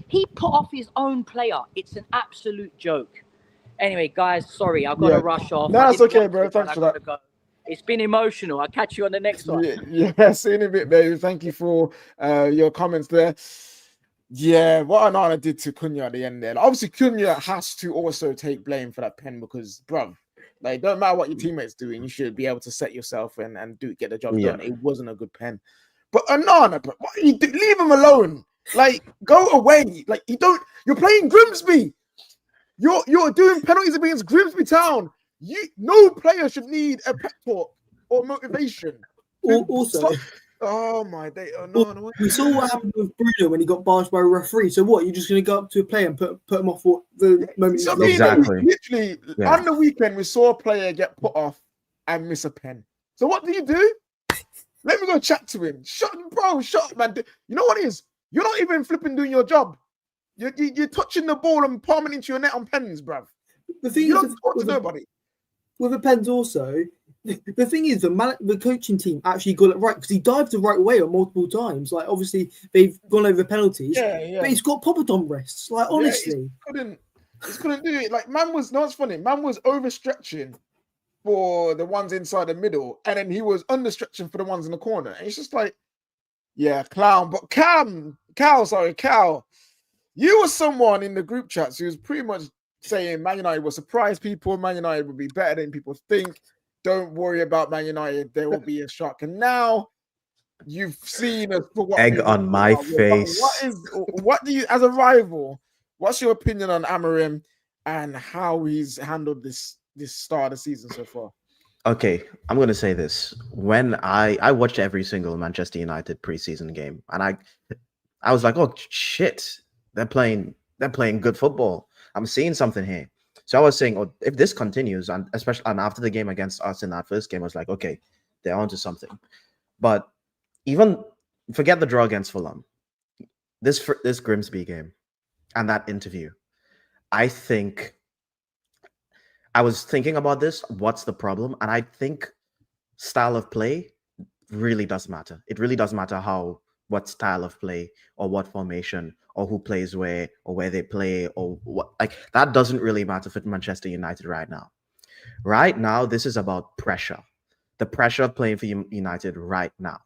he put off his own player. It's an absolute joke. Anyway, guys, sorry, I've got to rush off. No, it's okay, bro. Thanks for that. Go. It's been emotional. I'll catch you on the next one. Yeah, see you in a bit, baby. Thank you for your comments there. Yeah, what Onana did to Cunha at the end there. Obviously, Cunha has to also take blame for that pen because, bruv, like, don't matter what your teammates doing, you should be able to set yourself and get the job done. It wasn't a good pen. But Onana, bro, what you do? Leave him alone. Like, go away. Like, you're playing Grimsby. You're doing penalties against Grimsby Town. No player should need a pep talk or motivation. Also, oh my day. No. We saw what happened with Bruno when he got barged by a referee. So what? You're just going to go up to a player and put him off what the moment? So exactly. Literally, on the weekend, we saw a player get put off and miss a pen. So what do? Let me go chat to him. Shut up, man. You know what it is? You're not even flipping doing your job. You're touching the ball and palming into your net on pens, bruv. The thing You is, don't talk to nobody. With the pens also, the thing is, the coaching team actually got it right because he dived the right way on multiple times. Like, obviously, they've gone over penalties, but he's got Poppadom wrists. Like, honestly. He couldn't do it. Like, man was, no, it's funny. Man was overstretching for the ones inside the middle, and then he was understretching for the ones in the corner. And it's just like, yeah, clown. But Cal, you were someone in the group chats who was pretty much saying Man United will surprise people, Man United will be better than people think. Don't worry about Man United, there will be a shock. And now you've seen us for what egg on my face. What do you, as a rival, what's your opinion on Amorim and how he's handled this start of the season so far? Okay, I'm going to say this. When I watched every single Manchester United preseason game, and I was like, oh shit, they're playing good football. I'm seeing something here. So I was saying, oh, if this continues, and especially after the game against us in that first game, I was like, okay, they're onto something. But even forget the draw against Fulham, this Grimsby game and that interview, I think I was thinking about this. What's the problem? And I think style of play really does matter. It really does matter what style of play or what formation or who plays where or where they play or what. Like, that doesn't really matter for Manchester United right now. Right now, this is about pressure. The pressure of playing for United right now.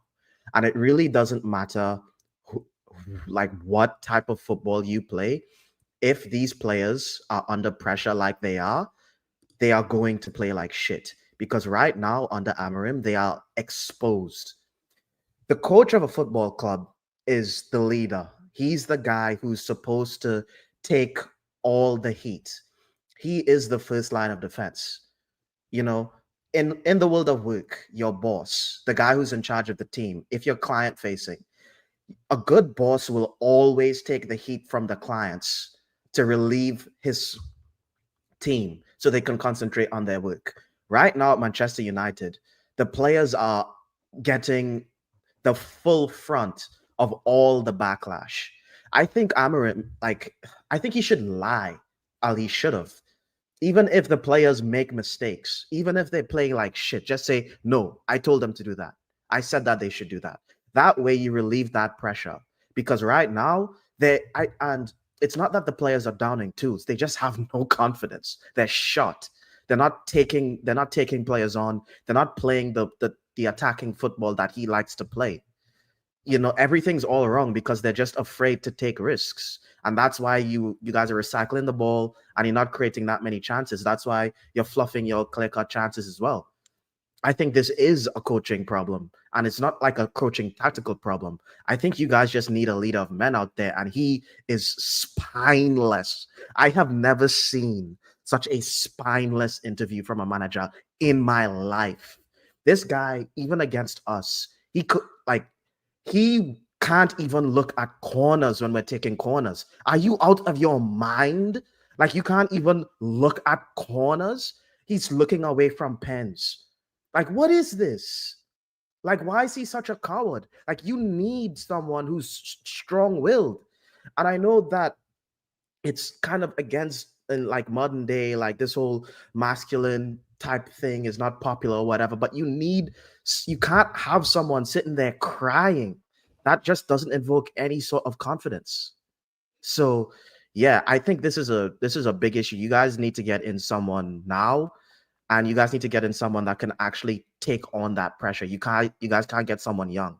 And it really doesn't matter what type of football you play. If these players are under pressure like they are going to play like shit. Because right now, under Amorim, they are exposed. The coach of a football club is the leader. He's the guy who's supposed to take all the heat. He is the first line of defense. You know, in the world of work, your boss, the guy who's in charge of the team, if you're client facing, a good boss will always take the heat from the clients to relieve his team so they can concentrate on their work. Right now at Manchester United, the players are getting the full front of all the backlash. I think Amorim, I think he should lie, or he should have. Even if the players make mistakes, even if they play like shit, just say, no, I told them to do that. I said that they should do that. That way you relieve that pressure. Because right now, and it's not that the players are down in tools. They just have no confidence. They're shot. They're not taking players on. They're not playing the attacking football that he likes to play. You know, everything's all wrong because they're just afraid to take risks. And that's why you guys are recycling the ball and you're not creating that many chances. That's why you're fluffing your clear-cut chances as well. I think this is a coaching problem, and it's not like a coaching tactical problem. I think you guys just need a leader of men out there, and he is spineless. I have never seen such a spineless interview from a manager in my life. This guy, even against us, he can't even look at corners when we're taking corners. Are you out of your mind? Like, you can't even look at corners? He's looking away from pens. Like, what is this? Like, why is he such a coward? Like, you need someone who's strong-willed. And I know that it's kind of against, in like modern day, like this whole masculine type thing is not popular or whatever, but you can't have someone sitting there crying. That just doesn't invoke any sort of confidence. So yeah, I think this is a big issue. You guys need to get in someone now. And you guys need to get in someone that can actually take on that pressure. You guys can't get someone young.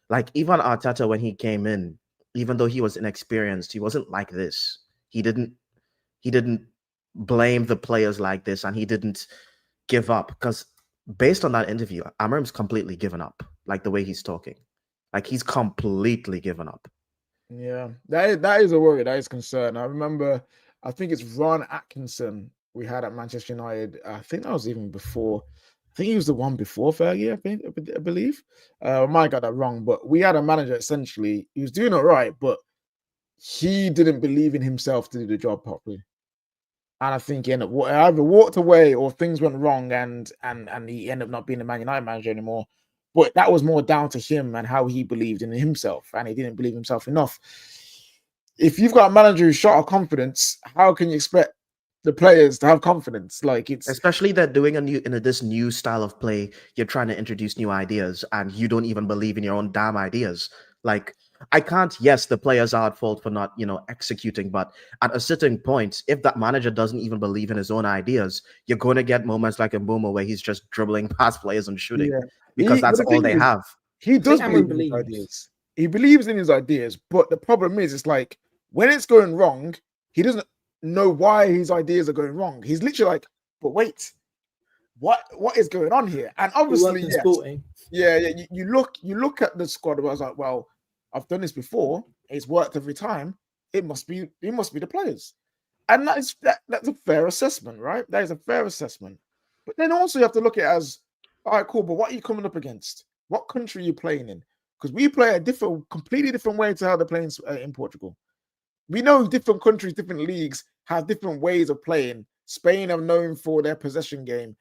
Like, even Arteta, when he came in, even though he was inexperienced, he wasn't like this. He didn't blame the players like this, and he didn't give up. Because based on that interview, Amorim's completely given up. Like, the way he's talking. Like, he's completely given up. Yeah, that is a worry. That is concern. I remember, I think it's Ron Atkinson we had at Manchester United. I think that was even before. I think he was the one before Fergie, I believe. I might got that wrong, but we had a manager essentially. He was doing all right, but he didn't believe in himself to do the job properly. And I think he ended up either walked away or things went wrong, and he ended up not being the Man United manager anymore. But that was more down to him and how he believed in himself, and he didn't believe himself enough. If you've got a manager who's short of confidence, how can you expect the players to have confidence? Like, it's especially that doing this new style of play, you're trying to introduce new ideas, and you don't even believe in your own damn ideas. Like, I can't. Yes, the players are at fault for not, executing, but at a certain point, if that manager doesn't even believe in his own ideas, you're going to get moments like in Boomer where he's just dribbling past players and shooting because but that's the all thing they is, have. he does Amorim believe in his believes. ideas. He believes in his ideas, but the problem is, it's like when it's going wrong, he doesn't know why his ideas are going wrong. He's literally like, but wait, what is going on here? And obviously, in sporting. you look at the squad. I was like, well, I've done this before. It's worked every time. It must be the players, and that's a fair assessment, right? That is a fair assessment. But then also you have to look at it as, all right, cool. But what are you coming up against? What country are you playing in? Because we play a completely different way to how they're playing in Portugal. We know different countries, different leagues have different ways of playing. Spain are known for their possession game.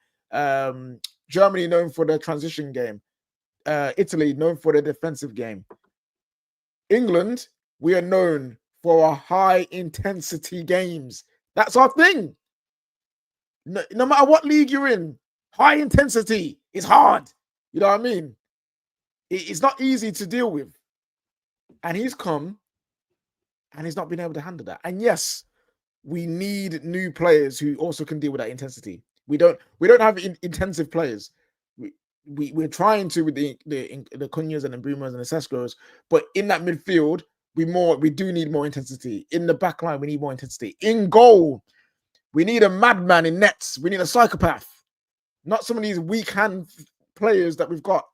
Germany known for their transition game. Italy known for their defensive game. England, we are known for our high intensity games. That's our thing. No matter what league you're in, high intensity is hard. You know what I mean? It's not easy to deal with. And he's come and he's not been able to handle that. And yes, we need new players who also can deal with that intensity. We don't have intensive players. We're trying to with the Cunhas and the Boomers and the Seskos, but in that midfield, we do need more intensity. In the back line, we need more intensity. In goal, we need a madman in nets. We need a psychopath, not some of these weak hand players that we've got.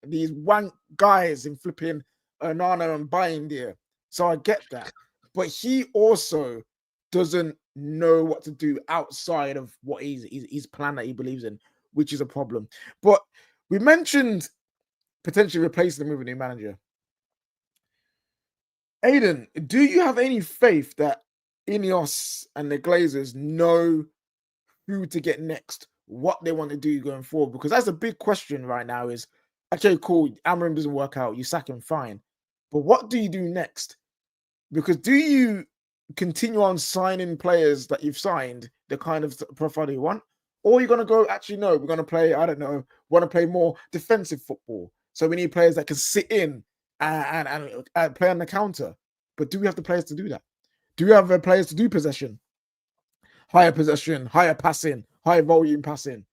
These wank guys in flipping Onana and Bayindir. So I get that, but he also doesn't know what to do outside of what his plan that he believes in, which is a problem. But we mentioned potentially replacing him with a new manager. Aiden, do you have any faith that Ineos and the Glazers know who to get next, what they want to do going forward? Because that's a big question right now is, okay, cool, Amorim doesn't work out, you sack him, fine. But what do you do next? Because do you continue on signing players that you've signed, the kind of profile you want? Or you're going to go, actually, no, we're going to play, I don't know, want to play more defensive football. So we need players that can sit in and play on the counter. But do we have the players to do that? Do we have the players to do possession? Higher possession, higher passing, higher volume passing.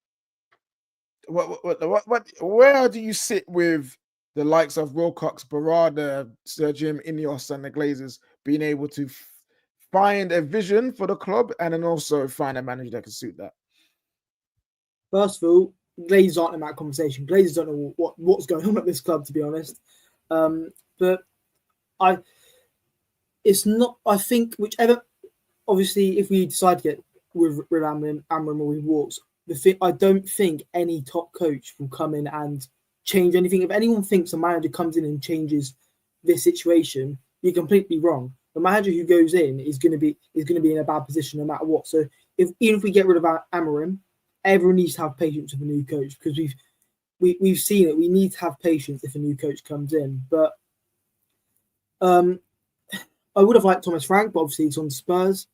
Where do you sit with the likes of Wilcox, Barada, Sir Jim, Ineos, and the Glazers being able to find a vision for the club and then also find a manager that can suit that? First of all, Glazers aren't in that conversation. Glazers don't know what's going on at this club, to be honest. But it's not. I think whichever. Obviously, if we decide to get with Amorim or with Walks, I don't think any top coach will come in and change anything. If anyone thinks a manager comes in and changes this situation, you're completely wrong. The manager who goes in is going to be in a bad position no matter what. So even if we get rid of Amorim, everyone needs to have patience with a new coach because we've seen it. We need to have patience if a new coach comes in. But I would have liked Thomas Frank, but obviously he's on Spurs.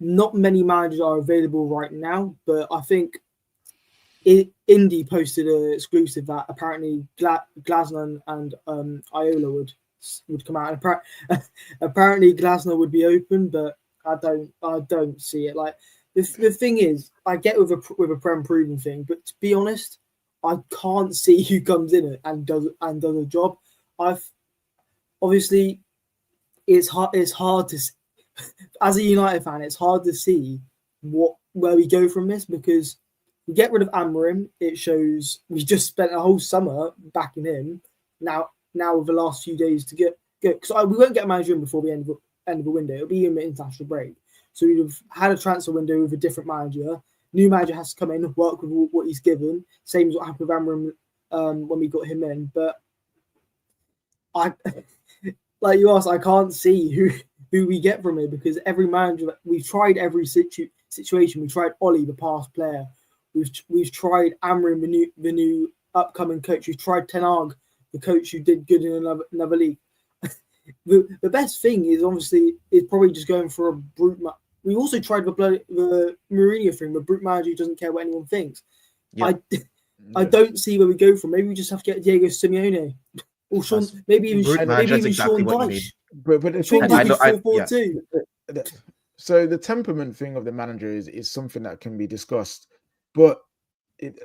Not many managers are available right now, but I think Indy posted an exclusive that apparently Glasner and Iola would come out. And apparently Glasner would be open, but I don't see it. Like the thing is, I get with a Prem proven thing, but to be honest, I can't see who comes in and does a job. Obviously it's hard to. As a United fan, it's hard to see where we go from this because we get rid of Amorim. It shows we just spent a whole summer backing him. Now with the last few days to get because we won't get a manager in before the end of the window. It'll be in the international break, so we'd have had a transfer window with a different manager. New manager has to come in, work with what he's given. Same as what happened with Amorim when we got him in. But like you asked, I can't see who we get from it because every manager we've tried every situation. We tried Ollie, the past player. We've tried Amorim, the new upcoming coach who tried Ten Hag, the coach who did good in another league. The best thing is obviously probably just going for a brute. We also tried the Mourinho thing, the brute manager who doesn't care what anyone thinks. Yeah. I don't see where we go from. Maybe we just have to get Diego Simeone or Sean, maybe even Sean Dyche. But the Sean Dyche 4-4-2. So the temperament thing of the manager is something that can be discussed, but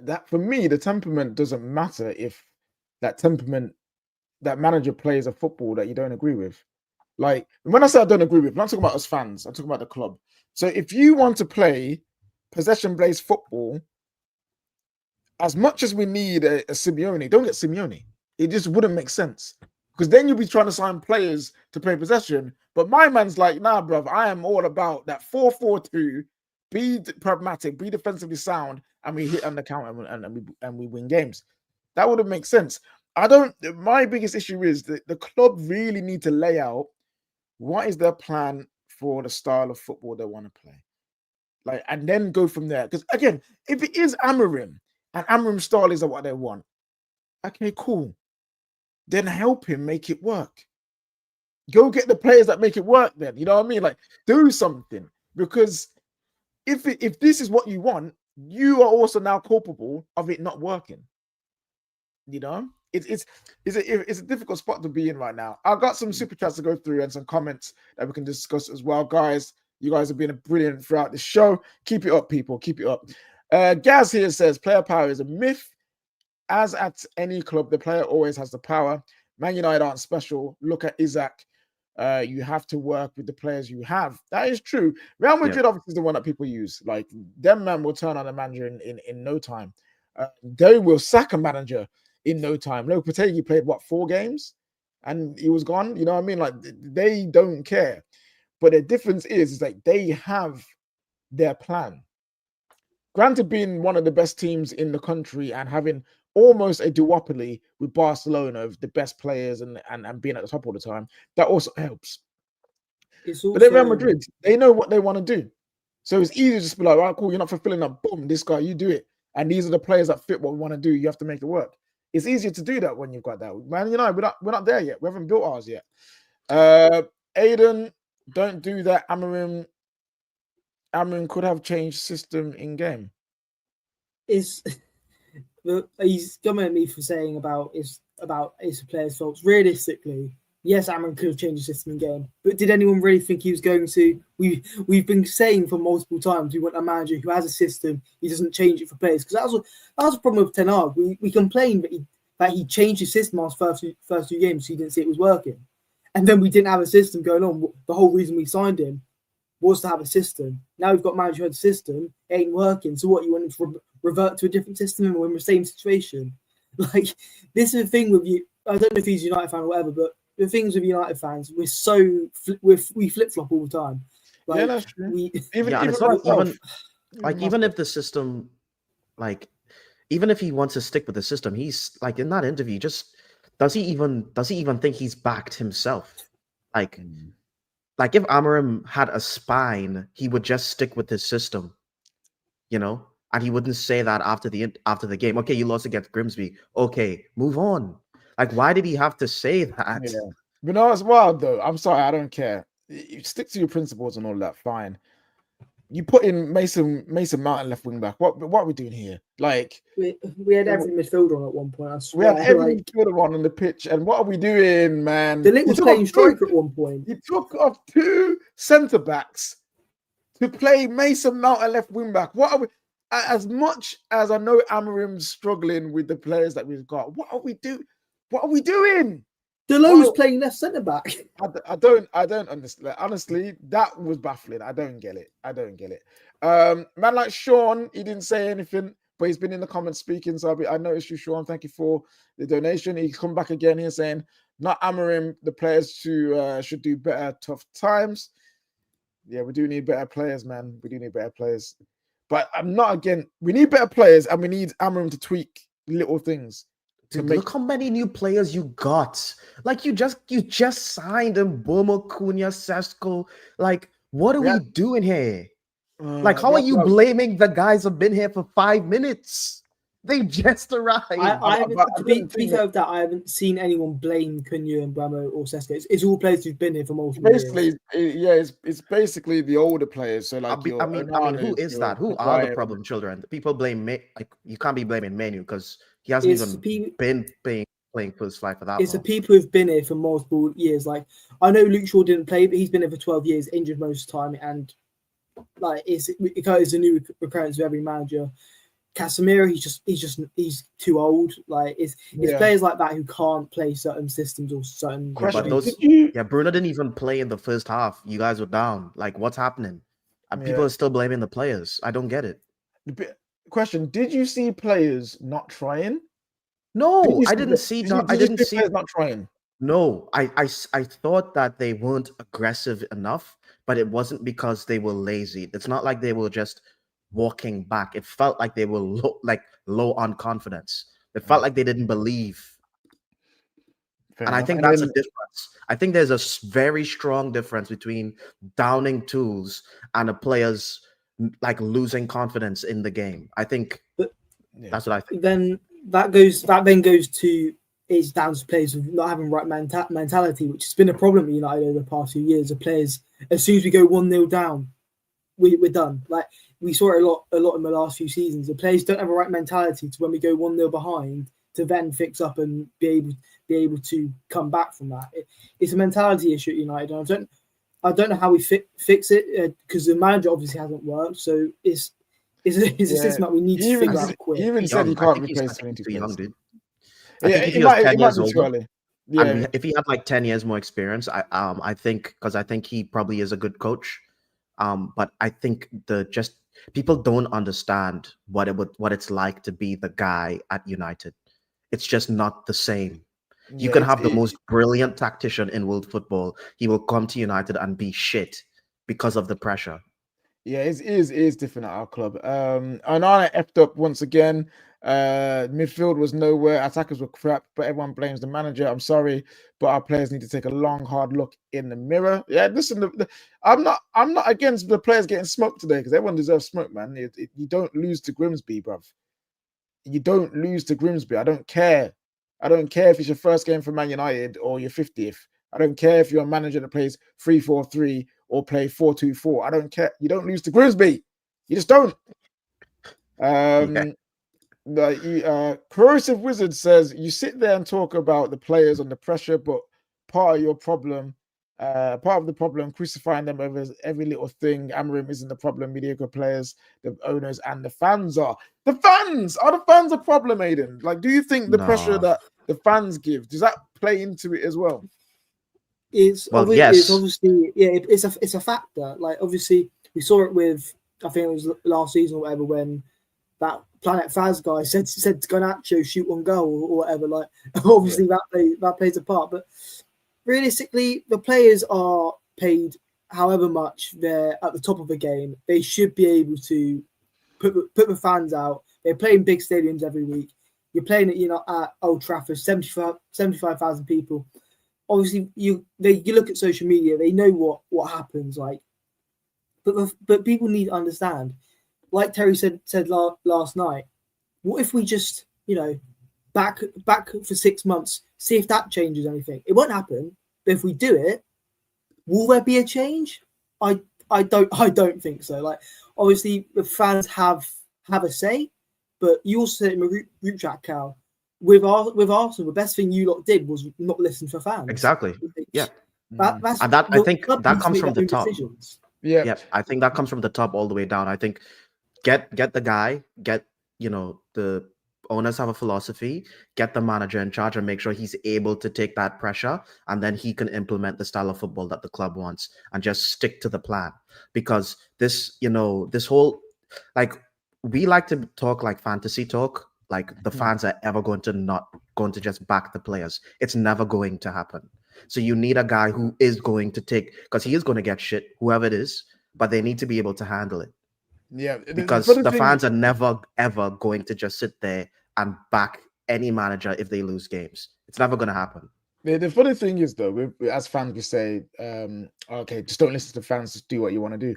that for me, the temperament doesn't matter if that manager plays a football that you don't agree with. Like when I say I don't agree with, I'm not talking about us fans. I'm talking about the club. So if you want to play possession-based football, as much as we need a Simeone, don't get Simeone. It just wouldn't make sense because then you'll be trying to sign players to play possession. But my man's like, nah, bruv, I am all about that 4-4-2. Be pragmatic, be defensively sound, and we hit on the counter and we win games. That wouldn't make sense. My biggest issue is that the club really need to lay out what is their plan for the style of football they want to play. Like, and then go from there. Because again, if it is Amorim and Amorim's style is what they want, okay, cool. Then help him make it work. Go get the players that make it work then. You know what I mean? Like, do something. Because if this is what you want, you are also now culpable of it not working. You know? It's a difficult spot to be in right now. I've got some super chats to go through and some comments that we can discuss as well. Guys, you guys have been brilliant throughout the show. Keep it up, people. Keep it up. Gaz here says, player power is a myth. As at any club, the player always has the power. Man United aren't special. Look at Isaac. You have to work with the players you have. That is true. Real Madrid obviously is the one that people use. Like, them man will turn on a manager in no time. They will sack a manager in no time. Lopetegui played, 4 games? And he was gone? You know what I mean? Like, they don't care. But the difference is like they have their plan. Granted, being one of the best teams in the country and having almost a duopoly with Barcelona of the best players and being at the top all the time, that also helps. But then Real Madrid, they know what they want to do. So it's easy to just be like, right, cool, you're not fulfilling that. Boom, this guy, you do it. And these are the players that fit what we want to do. You have to make it work. It's easier to do that when you've got that. Man, you know, we're not there yet. We haven't built ours yet. Aiden, don't do that. Amorim could have changed system in game. He's coming at me for saying about it's a player's faults. Realistically, yes, Amorim could have changed the system in game, but did anyone really think he was going to? We've been saying for multiple times we want a manager who has a system. He doesn't change it for players because that was a problem with Ten Hag. We complained that he changed his system after first two games. So he didn't see it was working, and then we didn't have a system going on. The whole reason we signed him was to have a system. Now we've got a manager who had a system, it ain't working. So what, you want him to revert to a different system and we're in the same situation? Like, this is the thing with you. I don't know if he's a United fan or whatever, but the things with United fans, we flip-flop all the time. Like, that's true. Even if the system, like, even if he wants to stick with the system, he's like in that interview, just does he even think he's backed himself? Like if Amorim had a spine, he would just stick with his system, you know, and he wouldn't say that after the game. Okay, you lost against Grimsby. Okay, move on. Like, why did he have to say that? Yeah. But no, it's wild though. I'm sorry, I don't care. You stick to your principles and all that. Fine. You put in Mason Mount left wing back. What are we doing here? Like, we had every midfielder on at one point. I swear. We had every midfielder on the pitch, and what are we doing, man? The Ligt was playing striker at one point. He took off 2 centre backs to play Mason Mount left wing back. What are we? As much as I know Amorim's struggling with the players that we've got, what are we doing? What are we doing? Delon was playing left centre back. I don't understand. Honestly, that was baffling. I don't get it. Man like Sean, he didn't say anything, but he's been in the comments speaking. So I noticed you, Sean. Thank you for the donation. He's come back again here saying, not Amorim, the players should do better tough times. Yeah, we do need better players, man. We do need better players. But I'm not again. We need better players, and we need Amorim to tweak little things. Look how many new players you got. Like, you just signed them, Bomo, Cunha, Sesko. Like, what are we doing here? Like, how are you blaming the guys who've been here for 5 minutes? They just arrived. I haven't, but to I be don't think fair with that, I haven't seen anyone blame Cunha and Bramo or Sesko. It's all players who've been here for multiple basically, years. it's basically the older players. So like your I mean, who Onanas, is your that? Who are the Maguire. problem children? People blame like you can't be blaming Menu because he hasn't It's even been playing first five for that It's the long. people who've been here for multiple years. Like I know Luke Shaw didn't play, but he's been here for 12 years, injured most of the time, and like it's a new recurrence of every manager. Casemiro, he's too old. Like it's players like that who can't play certain systems or certain. Yeah, but Question, Bruno didn't even play in the first half. You guys were down. Like, what's happening? And people are still blaming the players. I don't get it. Question: did you see players not trying? No, I didn't see. I didn't see players not trying. No, I thought that they weren't aggressive enough, but it wasn't because they were lazy. It's not like they were just walking back. It felt like they were low on confidence. It felt like they didn't believe. And I think that's a difference. I think there's a very strong difference between downing tools and the players like losing confidence in the game. I think that's what I think. Then that goes to it's down to players with not having right mentality, which has been a problem at United over the past few years. The players, as soon as we go 1-0 down, we're done. Like we saw it a lot in the last few seasons. The players don't have a right mentality to when we go 1-0 behind to then fix up and be able to come back from that. It's a mentality issue at United. And I don't know how we fix it because the manager obviously hasn't worked. So it's a system that we need to figure out quick. He even said he can't replace too young, dude. It might be too early. Yeah, and if he had like 10 years more experience, I think he probably is a good coach. But I think people don't understand what it's like to be the guy at United. It's just not the same. You can have the most brilliant tactician in world football. He will come to United and be shit because of the pressure. Yeah, it is different at our club. Onana effed up once again. Midfield was nowhere. Attackers were crap, but everyone blames the manager. I'm sorry, but our players need to take a long, hard look in the mirror. Yeah, listen, I'm not against the players getting smoked today because everyone deserves smoke, man. You don't lose to Grimsby, bruv. You don't lose to Grimsby. I don't care. I don't care if it's your first game for Man United or your 50th. I don't care if you're a manager that plays 3-4-3 or play 4-2-4. I don't care. You don't lose to Grimsby. You just don't. The Corrosive Wizard says you sit there and talk about the players under pressure, but part of the problem, crucifying them over every little thing. Amorim isn't the problem. Mediocre players, the owners, and the fans are. The fans are the fans a problem, Aiden? Like, do you think the pressure that the fans give, does that play into it as well? It's yes. Obviously, yeah, it's a factor. Like, obviously, we saw it with, I think it was last season or whatever, when that Planet Faz guy said to Garnacho shoot on goal or whatever. Like, obviously that plays a part, but realistically, the players are paid however much they're at the top of the game. They should be able to put the fans out. They're playing big stadiums every week. You're playing at Old Trafford, 75,000 people. Obviously, you look at social media. They know what happens. Like, but people need to understand. Like Terry said last night. What if we just back for 6 months, see if that changes anything? It won't happen. But if we do it, will there be a change? I don't think so. Like, obviously the fans have a say, but you also said in the group chat, Cal, with Arsenal, the best thing you lot did was not listen for fans. Exactly. Yeah. I think that comes from the top. Decisions. Yeah, I think that comes from the top all the way down. I think get the guy, the owners have a philosophy, get the manager in charge and make sure he's able to take that pressure, and then he can implement the style of football that the club wants and just stick to the plan. Because this whole, like, we like to talk like fantasy talk, like the fans are ever going to just back the players. It's never going to happen. So you need a guy who is going to take, because he is going to get shit, whoever it is, but they need to be able to handle it. Yeah, because the fans are never ever going to just sit there and back any manager if they lose games. It's never going to happen. The funny thing is, though, as fans, we say, okay, just don't listen to fans, just do what you want to do.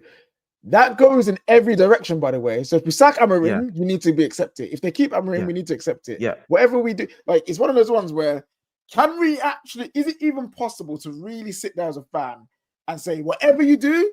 That goes in every direction, by the way. So if we sack Amorim, you need to be accepted. If they keep Amorim, we need to accept it. Yeah. Whatever we do, like it's one of those ones where can we actually, is it even possible to really sit there as a fan and say, whatever you do,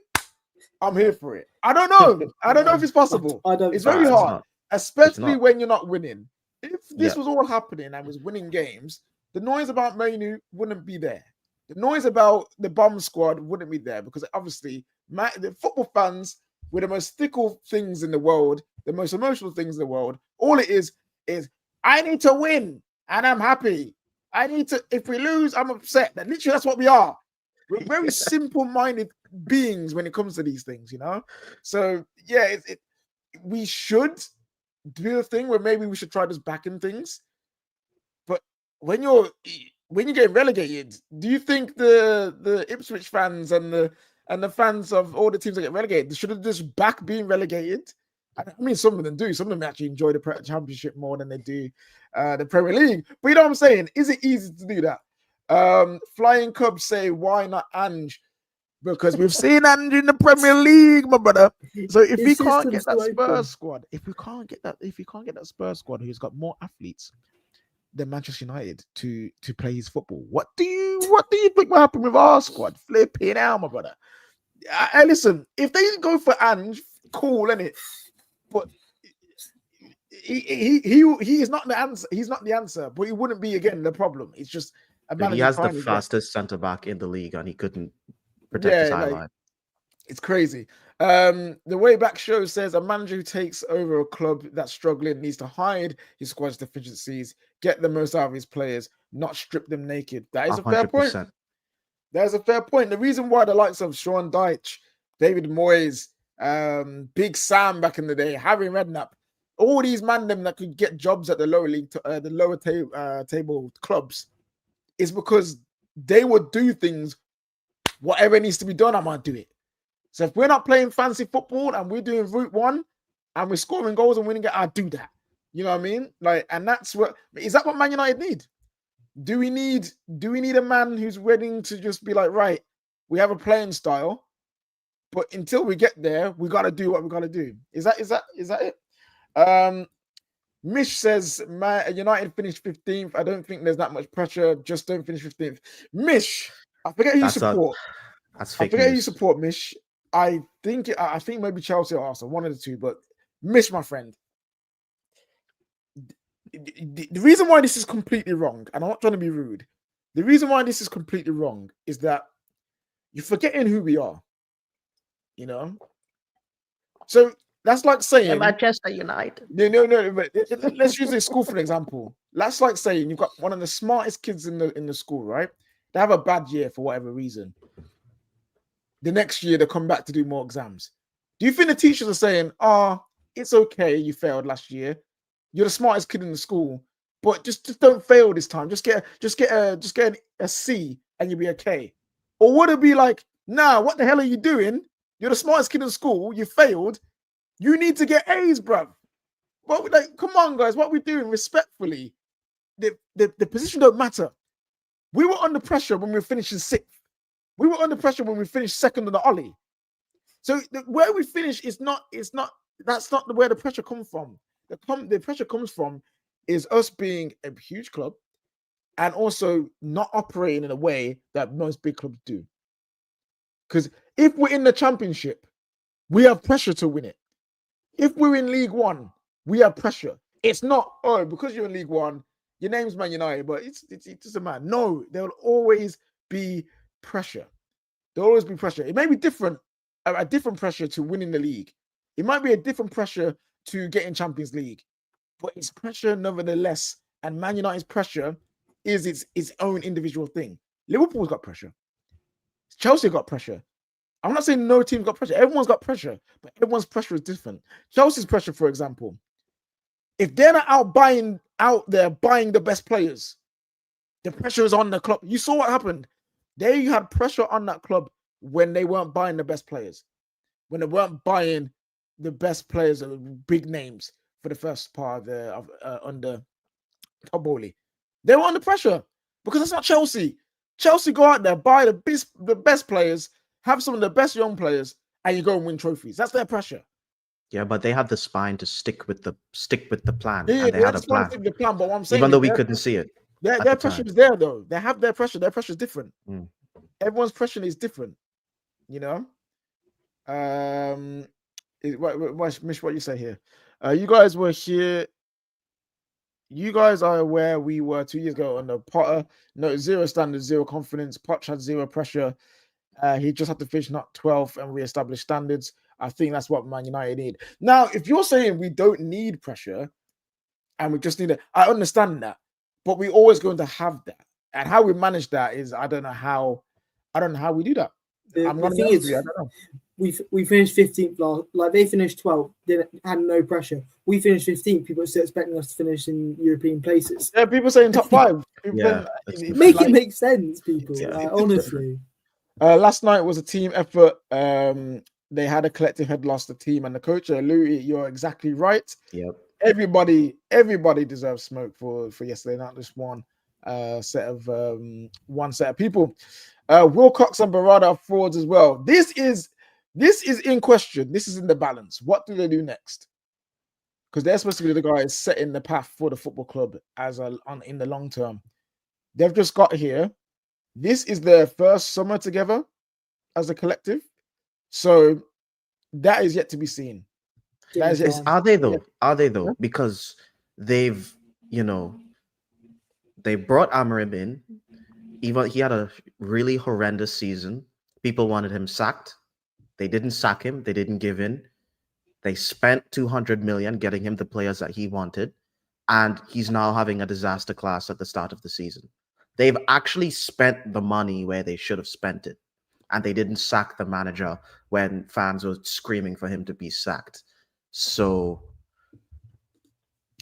I'm here for it? I don't know. I don't know if it's possible. It's very hard, especially when you're not winning. If this was all happening and was winning games, the noise about Manu wouldn't be there. The noise about the bomb squad wouldn't be there because obviously the football fans were the most fickle things in the world, the most emotional things in the world. All it is I need to win and I'm happy. I need to, if we lose, I'm upset. That literally that's what we are. We're very simple-minded beings when it comes to these things, you know? So yeah, we should do a thing where maybe we should try just backing things. But when you get relegated, do you think the Ipswich fans and the fans of all the teams that get relegated should have just back being relegated? I mean, some of them do. Some of them actually enjoy the Championship more than they do the Premier League. But you know what I'm saying? Is it easy to do that? Flying Cubs say, why not Ange? Because we've seen Ange in the Premier League, my brother. So if we can't get that Spurs squad, if we can't get that Spurs squad who's got more athletes than Manchester United to play his football, what do you think will happen with our squad? Flipping out, my brother. I listen, if they go for Ange, cool, innit? But he is not the answer. He's not the answer, but he wouldn't be again the problem. It's just he has the fastest centre back in the league, and he couldn't protect his highline. It's crazy. The way back show says a manager who takes over a club that's struggling needs to hide his squad's deficiencies, get the most out of his players, not strip them naked. That is 100%. A fair point. That's a fair point. The reason why the likes of Sean Dyche, David Moyes, Big Sam back in the day, Harry Redknapp, all these man them that could get jobs at the lower league, the lower table clubs, is because they would do things. Whatever needs to be done, I'm gonna do it. So if we're not playing fancy football and we're doing Route 1 and we're scoring goals and winning it, I'll do that. You know what I mean? Like, and that's what is that what Man United need? Do we need a man who's willing to just be like, right, we have a playing style, but until we get there, we gotta do what we gotta do. Is that it? Mish says, United finished 15th. I don't think there's that much pressure. Just don't finish 15th. Mish, I forget who you support. I forget who you support, Mish. I think maybe Chelsea or Arsenal, one of the two. But Mish, my friend, the reason why this is completely wrong, and I'm not trying to be rude, the reason why this is completely wrong is that you're forgetting who we are. You know, so that's like saying Manchester United. No. But let's use a school for an example. That's like saying you've got one of the smartest kids in the school, right? They have a bad year for whatever reason. The next year they come back to do more exams. Do you think the teachers are saying, it's okay, you failed last year. You're the smartest kid in the school, but just don't fail this time. Just get a C and you'll be okay. Or would it be like, nah, what the hell are you doing? You're the smartest kid in school, you failed. You need to get A's, bruv. What, like, come on, guys, what we're doing respectfully. The position don't matter. We were under pressure when we were finishing 6th. We were under pressure when we finished 2nd on the Ollie. So where we finish that's not where the pressure comes from. The pressure comes from is us being a huge club and also not operating in a way that most big clubs do. Because if we're in the Championship, we have pressure to win it. If we're in League One, we have pressure. It's not, because you're in League One, your name's Man United, but it doesn't matter. No, there will always be pressure. There'll always be pressure. It may be different, a different pressure to winning the league. It might be a different pressure to getting Champions League, but it's pressure nevertheless. And Man United's pressure is its own individual thing. Liverpool's got pressure. Chelsea got pressure. I'm not saying no team's got pressure. Everyone's got pressure, but everyone's pressure is different. Chelsea's pressure, for example, if they're not out there buying the best players, the pressure is on the club. You saw what happened. They had pressure on that club when they weren't buying the best players, when they weren't buying the best players of big names for the first part of under Todd Bowley. They were under pressure because it's not Chelsea. Chelsea go out there, buy the best players, have some of the best young players, and you go and win trophies. That's their pressure. Yeah, but they had the spine to stick with the plan, Yeah, and they had a plan, the plan. But what I'm saying, even though is we their couldn't see it. their pressure is there though. They have their pressure. Their pressure is different. Mm. Everyone's pressure is different. You know. Mish, what you say here? You guys were here. You guys are aware we were 2 years ago on the Potter. No, 0 standards, 0 confidence. Poch had 0 pressure. He just had to finish not 12th and re-establish standards. I think that's what Man United need. Now, if you're saying we don't need pressure and we just need it, I understand that. But we're always going to have that. And how we manage that is I don't know how we do that. I'm The gonna thing be honest is, with you, I don't know. we finished 15th last. Like they finished 12th, had no pressure. We finished 15th. People are still expecting us to finish in European places. Yeah, people saying top 5. Yeah, It make sense, people. Honestly. Last night was a team effort. They had a collective head loss, the team and the coach. Louis, you're exactly right. Yep. Everybody deserves smoke for yesterday, not just one set of people. Wilcox and Barada are frauds as well. This is in question. This is in the balance. What do they do next? Because they're supposed to be the guys setting the path for the football club in the long term. They've just got here. This is their first summer together as a collective. So that is yet to be seen. Are they though? Yeah. Are they though? Yeah. Because they've, they brought Amorim in. Even he had a really horrendous season. People wanted him sacked. They didn't sack him. They didn't give in. They spent 200 million getting him the players that he wanted, and he's now having a disaster class at the start of the season. They've actually spent the money where they should have spent it, and they didn't sack the manager when fans were screaming for him to be sacked. So,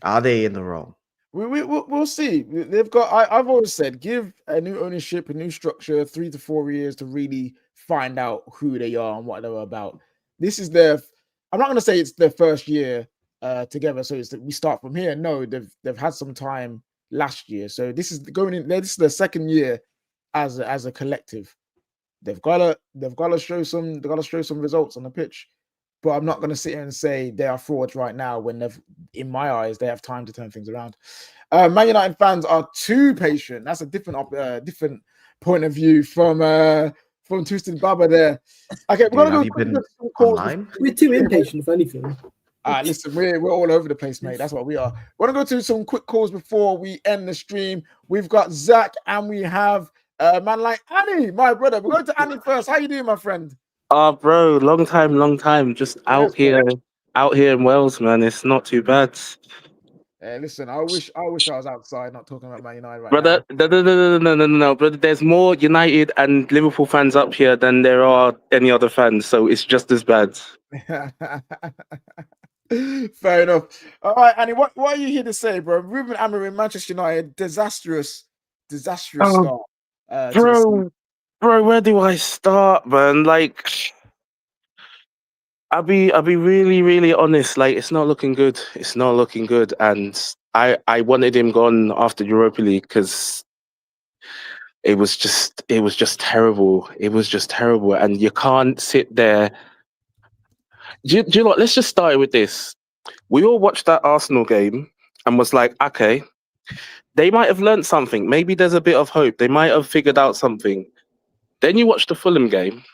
are they in the wrong? We'll see. They've got. I've always said, give a new ownership, a new structure, 3 to 4 years to really find out who they are and what they're about. This is their. I'm not going to say it's their first year together, so it's that we start from here. No, they've had some time last year, so this is going in. This is their second year as a collective. They've got to show some results on the pitch. But I'm not going to sit here and say they are frauds right now when in my eyes, they have time to turn things around. Man United fans are too patient. That's a different point of view from Twisted Baba there. Okay, we're going to go online. We're too impatient, if anything. Listen, we're all over the place, mate. That's what we are. We're going to go to some quick calls before we end the stream. We've got Zach and we have man like Annie, my brother. We're going to Annie first. How you doing, my friend? Bro, long time. Just out here in Wales, man. It's not too bad. Listen, I wish I was outside, not talking about Man United right brother, now. No, brother. There's more United and Liverpool fans up here than there are any other fans, so it's just as bad. Fair enough. All right, Annie, what are you here to say, bro? Ruben Amorim, Manchester United, disastrous start. Bro, where do I start, man? Like, I'll be really, really honest. Like, it's not looking good. And I wanted him gone after Europa League because it was just terrible. And you can't sit there. Do you know what? Let's just start with this. We all watched that Arsenal game and was like, okay, they might have learned something. Maybe there's a bit of hope. They might have figured out something. Then you watch the Fulham game,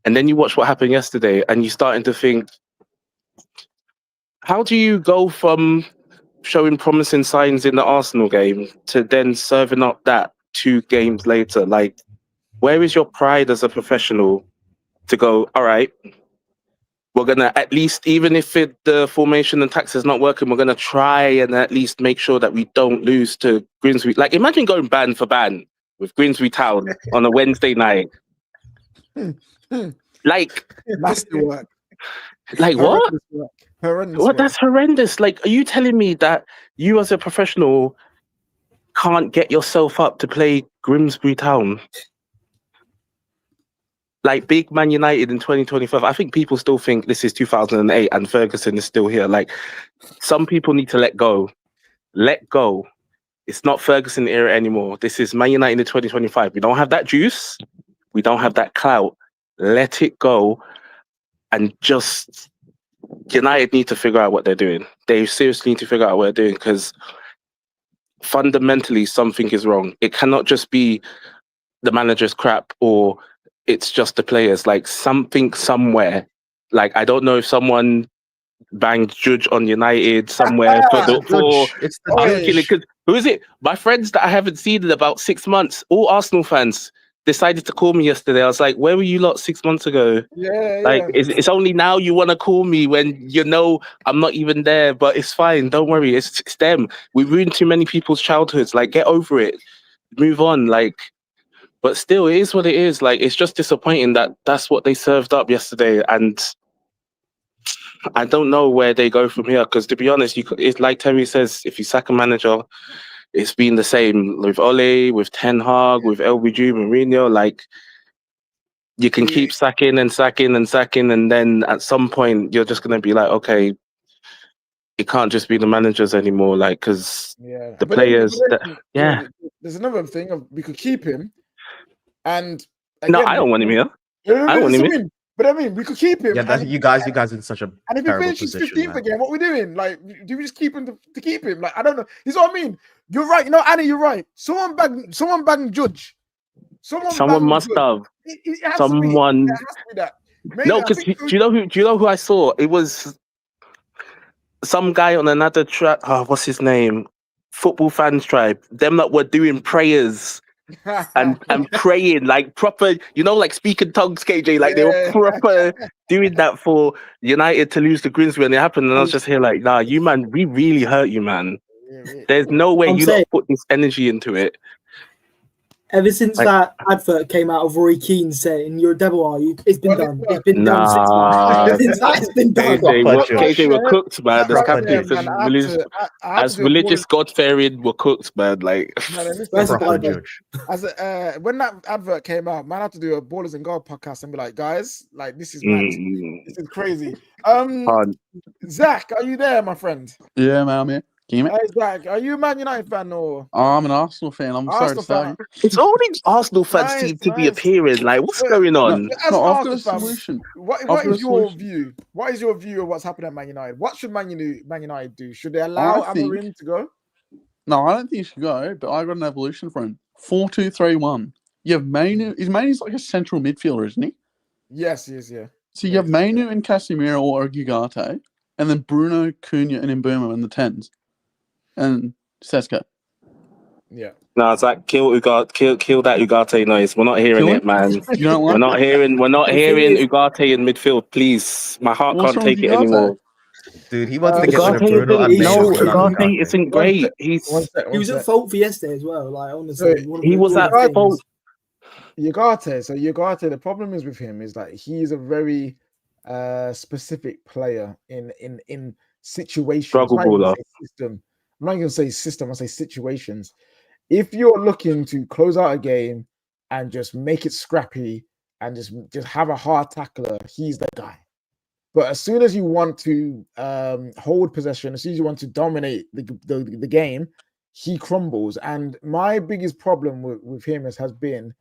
and then you watch what happened yesterday, and you're starting to think, how do you go from showing promising signs in the Arsenal game to then serving up that 2 games later? Like, where is your pride as a professional to go, all right, we're going to at least, even if the formation and tactics is not working, we're going to try and at least make sure that we don't lose to Grimsby. Like, imagine going ban for ban with Grimsby Town on a Wednesday night. Like, nasty work. Like, what? Horrendous What? work. That's horrendous. Like, are you telling me that you as a professional can't get yourself up to play Grimsby Town? Like, big Man United in 2025. I think people still think this is 2008 and Ferguson is still here. Like, some people need to let go. Let go. It's not Ferguson era anymore. This is Man United in 2025. We don't have that juice. We don't have that clout. Let it go and just United need to figure out what they're doing. They seriously need to figure out what they're doing because fundamentally something is wrong. It cannot just be the manager's crap or it's just the players. Like something somewhere. Like I don't know if someone banged Judge on United somewhere for It's the Oi. judge. because who is it? My friends that I haven't seen in about 6 months, all Arsenal fans, decided to call me yesterday. I was like, where were you lot 6 months ago? Yeah, Like, yeah. it's only now you want to call me when you know I'm not even there, but it's fine. Don't worry. It's them. We ruined too many people's childhoods. Like, get over it. Move on. Like, but still, it is what it is. Like, it's just disappointing that that's what they served up yesterday. And I don't know where they go from here. Because to be honest, it's like Terry says, if you sack a manager, it's been the same with Ole, with Ten Hag, with LBG, Mourinho. Like, you can keep sacking and sacking and sacking, and then at some point you're just gonna be like, okay, it can't just be the managers anymore, like because Yeah, the but players. there's another thing of we could keep him, and No, again, I don't want him here. Yeah, I don't want him here. But I mean, we could keep him. Yeah, that's, and, you guys in such a and if he terrible finishes position, 15th man. again, what we doing? Like, do we just keep him to keep him? Like, I don't know. This is what I mean. You're right. You know, Annie, you're right. Someone bang Judge. Someone must Judge. have. It has Someone. to be. It has to be that. Maybe, No, because do you know who I saw? It was some guy on another track. Oh, what's his name? Football Fans Tribe. Them that were doing prayers and praying like proper, like speaking tongues, KJ. Like they were proper doing that for United to lose to Grimsby when it happened. And I was just here like, nah, you man, we really hurt you, man. There's no way you lot put this energy into it. Ever since that advert came out of Roy Keane saying "You're a devil, are you?" It's been done. It's been done 6 months. Since that, it's been done. KJ were cooked, man. The skeptics as religious God-fearing were cooked, man. Like when that advert came out, man, I had to do a Ballers and God podcast and be like, guys, like this is mad. This is crazy. Zach, are you there, my friend? Yeah, man, I'm here. Hey, Zach, are you a Man United fan or? I'm an Arsenal fan. I'm sorry to say. It's all these Arsenal fans seem to be appearing. Like, what's going on? I've got a solution. What is your view? What is your view of what's happening at Man United? What should Man United do? Should they allow Amorim to go? No, I don't think he should go, but I got an evolution for him. 4-2-3-1. You have Mainu. Mainu's like a central midfielder, isn't he? Yes, he is, yeah. So you have Mainu and Casemiro or Ugarte, and then Bruno, Cunha, and Mbeumo in the 10s. And Sesko. Yeah. No, it's like kill that Ugarte noise. We're not hearing it, man. We're not hearing Ugarte in midfield, please. My heart can't take it anymore. Dude, he wants to get rid of Bruno. Ugarte isn't great. He was at fault for yesterday as well. Like honestly, he was at fault. Ugarte, the problem is with him is that he's a very specific player in situations. Struggle baller. I'm not going to say system, I say situations. If you're looking to close out a game and just make it scrappy and just have a hard tackler, he's the guy. But as soon as you want to hold possession, as soon as you want to dominate the game, he crumbles. And my biggest problem with him has been,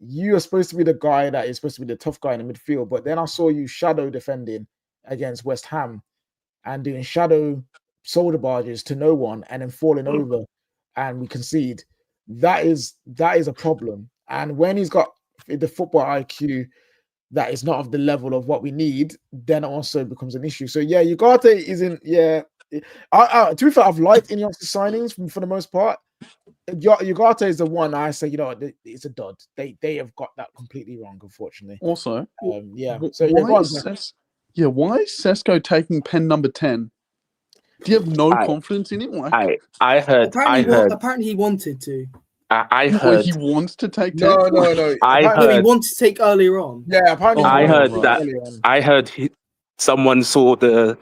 you are supposed to be the guy that is supposed to be the tough guy in the midfield, but then I saw you shadow defending against West Ham and doing shadow shoulder barges to no one and then falling over and we concede. That is a problem. And when he's got the football IQ that is not of the level of what we need, then it also becomes an issue. So yeah, Ugarte isn't. Yeah, to be fair, I've liked Ineos's signings for the most part. Ugarte is the one I say, it's a dud. They have got that completely wrong, unfortunately. Also, yeah. So why is Sesko taking pen number 10? Do you have no confidence in him? I heard. Apparently, he wanted to. I heard he wants to take. No. I heard he wanted to take earlier on. Yeah, apparently. I heard that. I heard someone saw the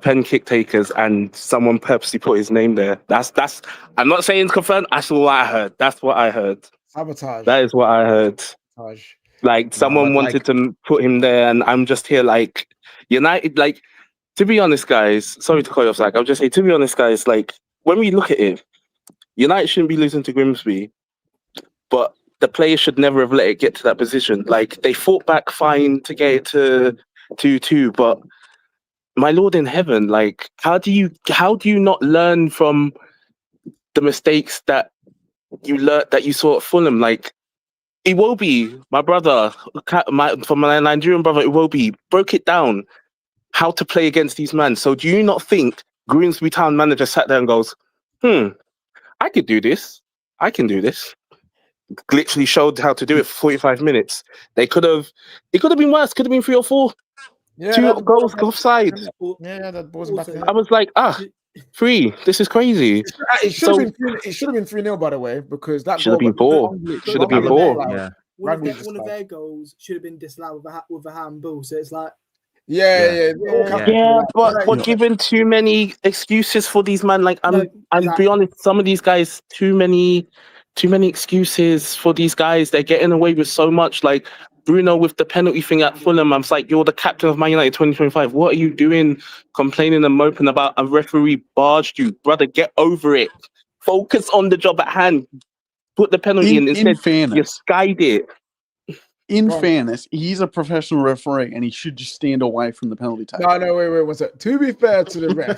pen kick takers, and someone purposely put his name there. That's. I'm not saying it's confirmed. That's what I heard. That's what I heard. Sabotage. That is what I heard. Sabotage. Like someone wanted to put him there, and I'm just here like United. Like, to be honest, guys. Sorry to call you off, Zach. I'll just say, to be honest, guys. Like, when we look at it, United shouldn't be losing to Grimsby, but the players should never have let it get to that position. Like, they fought back fine to get it to 2-2, but my Lord in heaven, like, how do you not learn from the mistakes that you saw at Fulham? Like, Iwobi, my brother, from my Nigerian brother Iwobi, broke it down how to play against these men. So do you not think Grimsby Town manager sat there and goes, I could do this. I can do this. Literally showed how to do it for 45 minutes. It could have been worse. Could have been 3 or 4. Yeah, 2 that goals offside. Yeah, that ball's back. Also, I was like, 3. This is crazy. It should have been 3-0, by the way, because that Should have goal been 4. Should have been 4. Yeah. One of their goals should have been disallowed with a handball. So it's like, Yeah. But given too many excuses for these men, like I'll be honest, some of these guys, too many excuses for these guys. They're getting away with so much. Like Bruno with the penalty thing at Fulham, I'm like, you're the captain of Man United 2025. What are you doing, complaining and moping about a referee barged you, brother? Get over it. Focus on the job at hand. Put the penalty in. Instead, fairness, you skied it. In fairness, he's a professional referee and he should just stand away from the penalty table. No, wait. What's that? To be fair to the ref,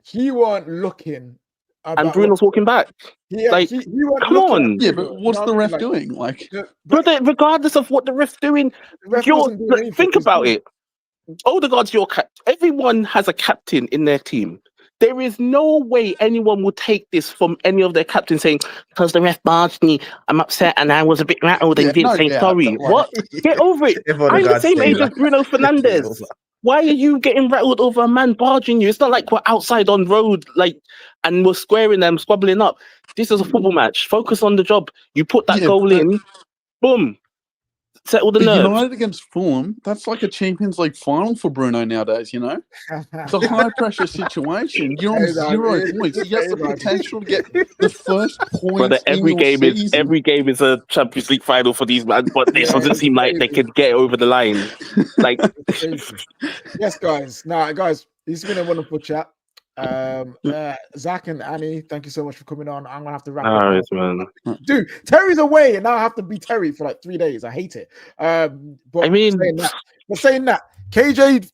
he weren't looking. And Bruno's walking back. He come on. Yeah, but what's the ref doing? Like, brother, regardless of what the ref's doing, think about it. Odegaard's your captain. Everyone has a captain in their team. There is no way anyone will take this from any of their captains saying, because the ref barged me, I'm upset and I was a bit rattled and didn't say sorry. What? Get over it. I'm the same age as Bruno Fernandes. Why are you getting rattled over a man barging you? It's not like we're outside on road, and we're squaring them, squabbling up. This is a football match. Focus on the job. You put that goal in, boom. Settle the nerves. United against Fulham, that's like a Champions League final for Bruno nowadays, you know? It's a high-pressure situation. You're on 0 points. You have the potential to get the first point. Brother, every game is a Champions League final for these men, but this doesn't seem like they can get over the line. Like, yes, guys. Now, guys, this has been a wonderful chat. Zach and Annie, thank you so much for coming on. I'm gonna have to wrap it up. Man. Dude, Terry's away, and now I have to be Terry for like 3 days. I hate it. But I mean, saying that, KJ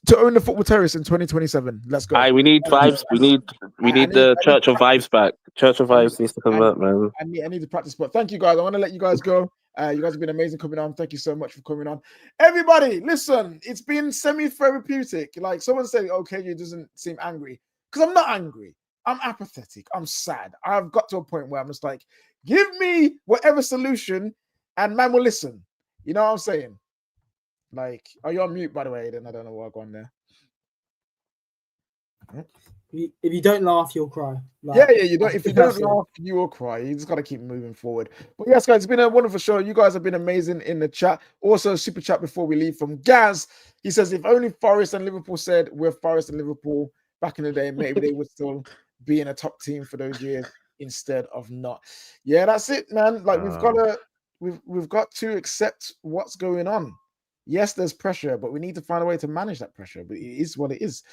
to own the Football Terrace in 2027. Let's go. We need vibes. We need the Church of Vibes back. Church of Vibes needs to come back, man. I need to practice. But thank you, guys. I want to let you guys go. You guys have been amazing coming on. Thank you so much for coming on. Everybody, listen, it's been semi-therapeutic. Like someone said, okay, you doesn't seem angry. Because I'm not angry. I'm apathetic. I'm sad. I've got to a point where I'm just like, give me whatever solution and man will listen. You know what I'm saying? Like, are you on mute, by the way? Then I don't know what I'm on there. If you don't laugh, you'll cry. Like, you don't. If you don't laugh, you will cry. You just got to keep moving forward. But yes, guys, it's been a wonderful show. You guys have been amazing in the chat. Also, super chat before we leave from Gaz. He says, if only Forest and Liverpool said we're Forest and Liverpool back in the day, maybe they would still be in a top team for those years instead of not. Yeah, that's it, man. Like we've got to accept what's going on. Yes, there's pressure, but we need to find a way to manage that pressure. But it is what it is.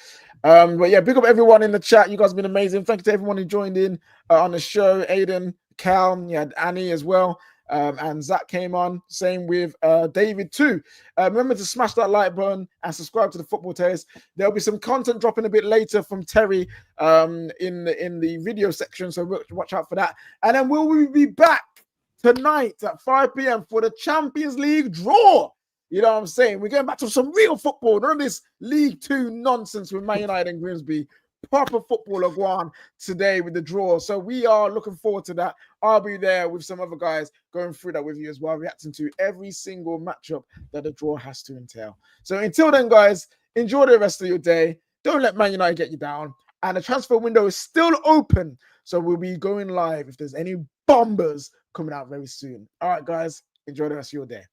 But yeah, big up everyone in the chat. You guys have been amazing. Thank you to everyone who joined in on the show. Aiden, Cal, you had Annie as well. And Zach came on. Same with David too. Remember to smash that like button and subscribe to the Football Terrace. There'll be some content dropping a bit later from Terry in the video section, so watch out for that. And then will we be back tonight at 5 p.m. for the Champions League draw? You know what I'm saying? We're going back to some real football. None of this League 2 nonsense with Man United and Grimsby. Proper football are going today with the draw. So we are looking forward to that. I'll be there with some other guys going through that with you as well, reacting to every single matchup that the draw has to entail. So until then, guys, enjoy the rest of your day. Don't let Man United get you down. And the transfer window is still open. So we'll be going live if there's any bombers coming out very soon. All right, guys, enjoy the rest of your day.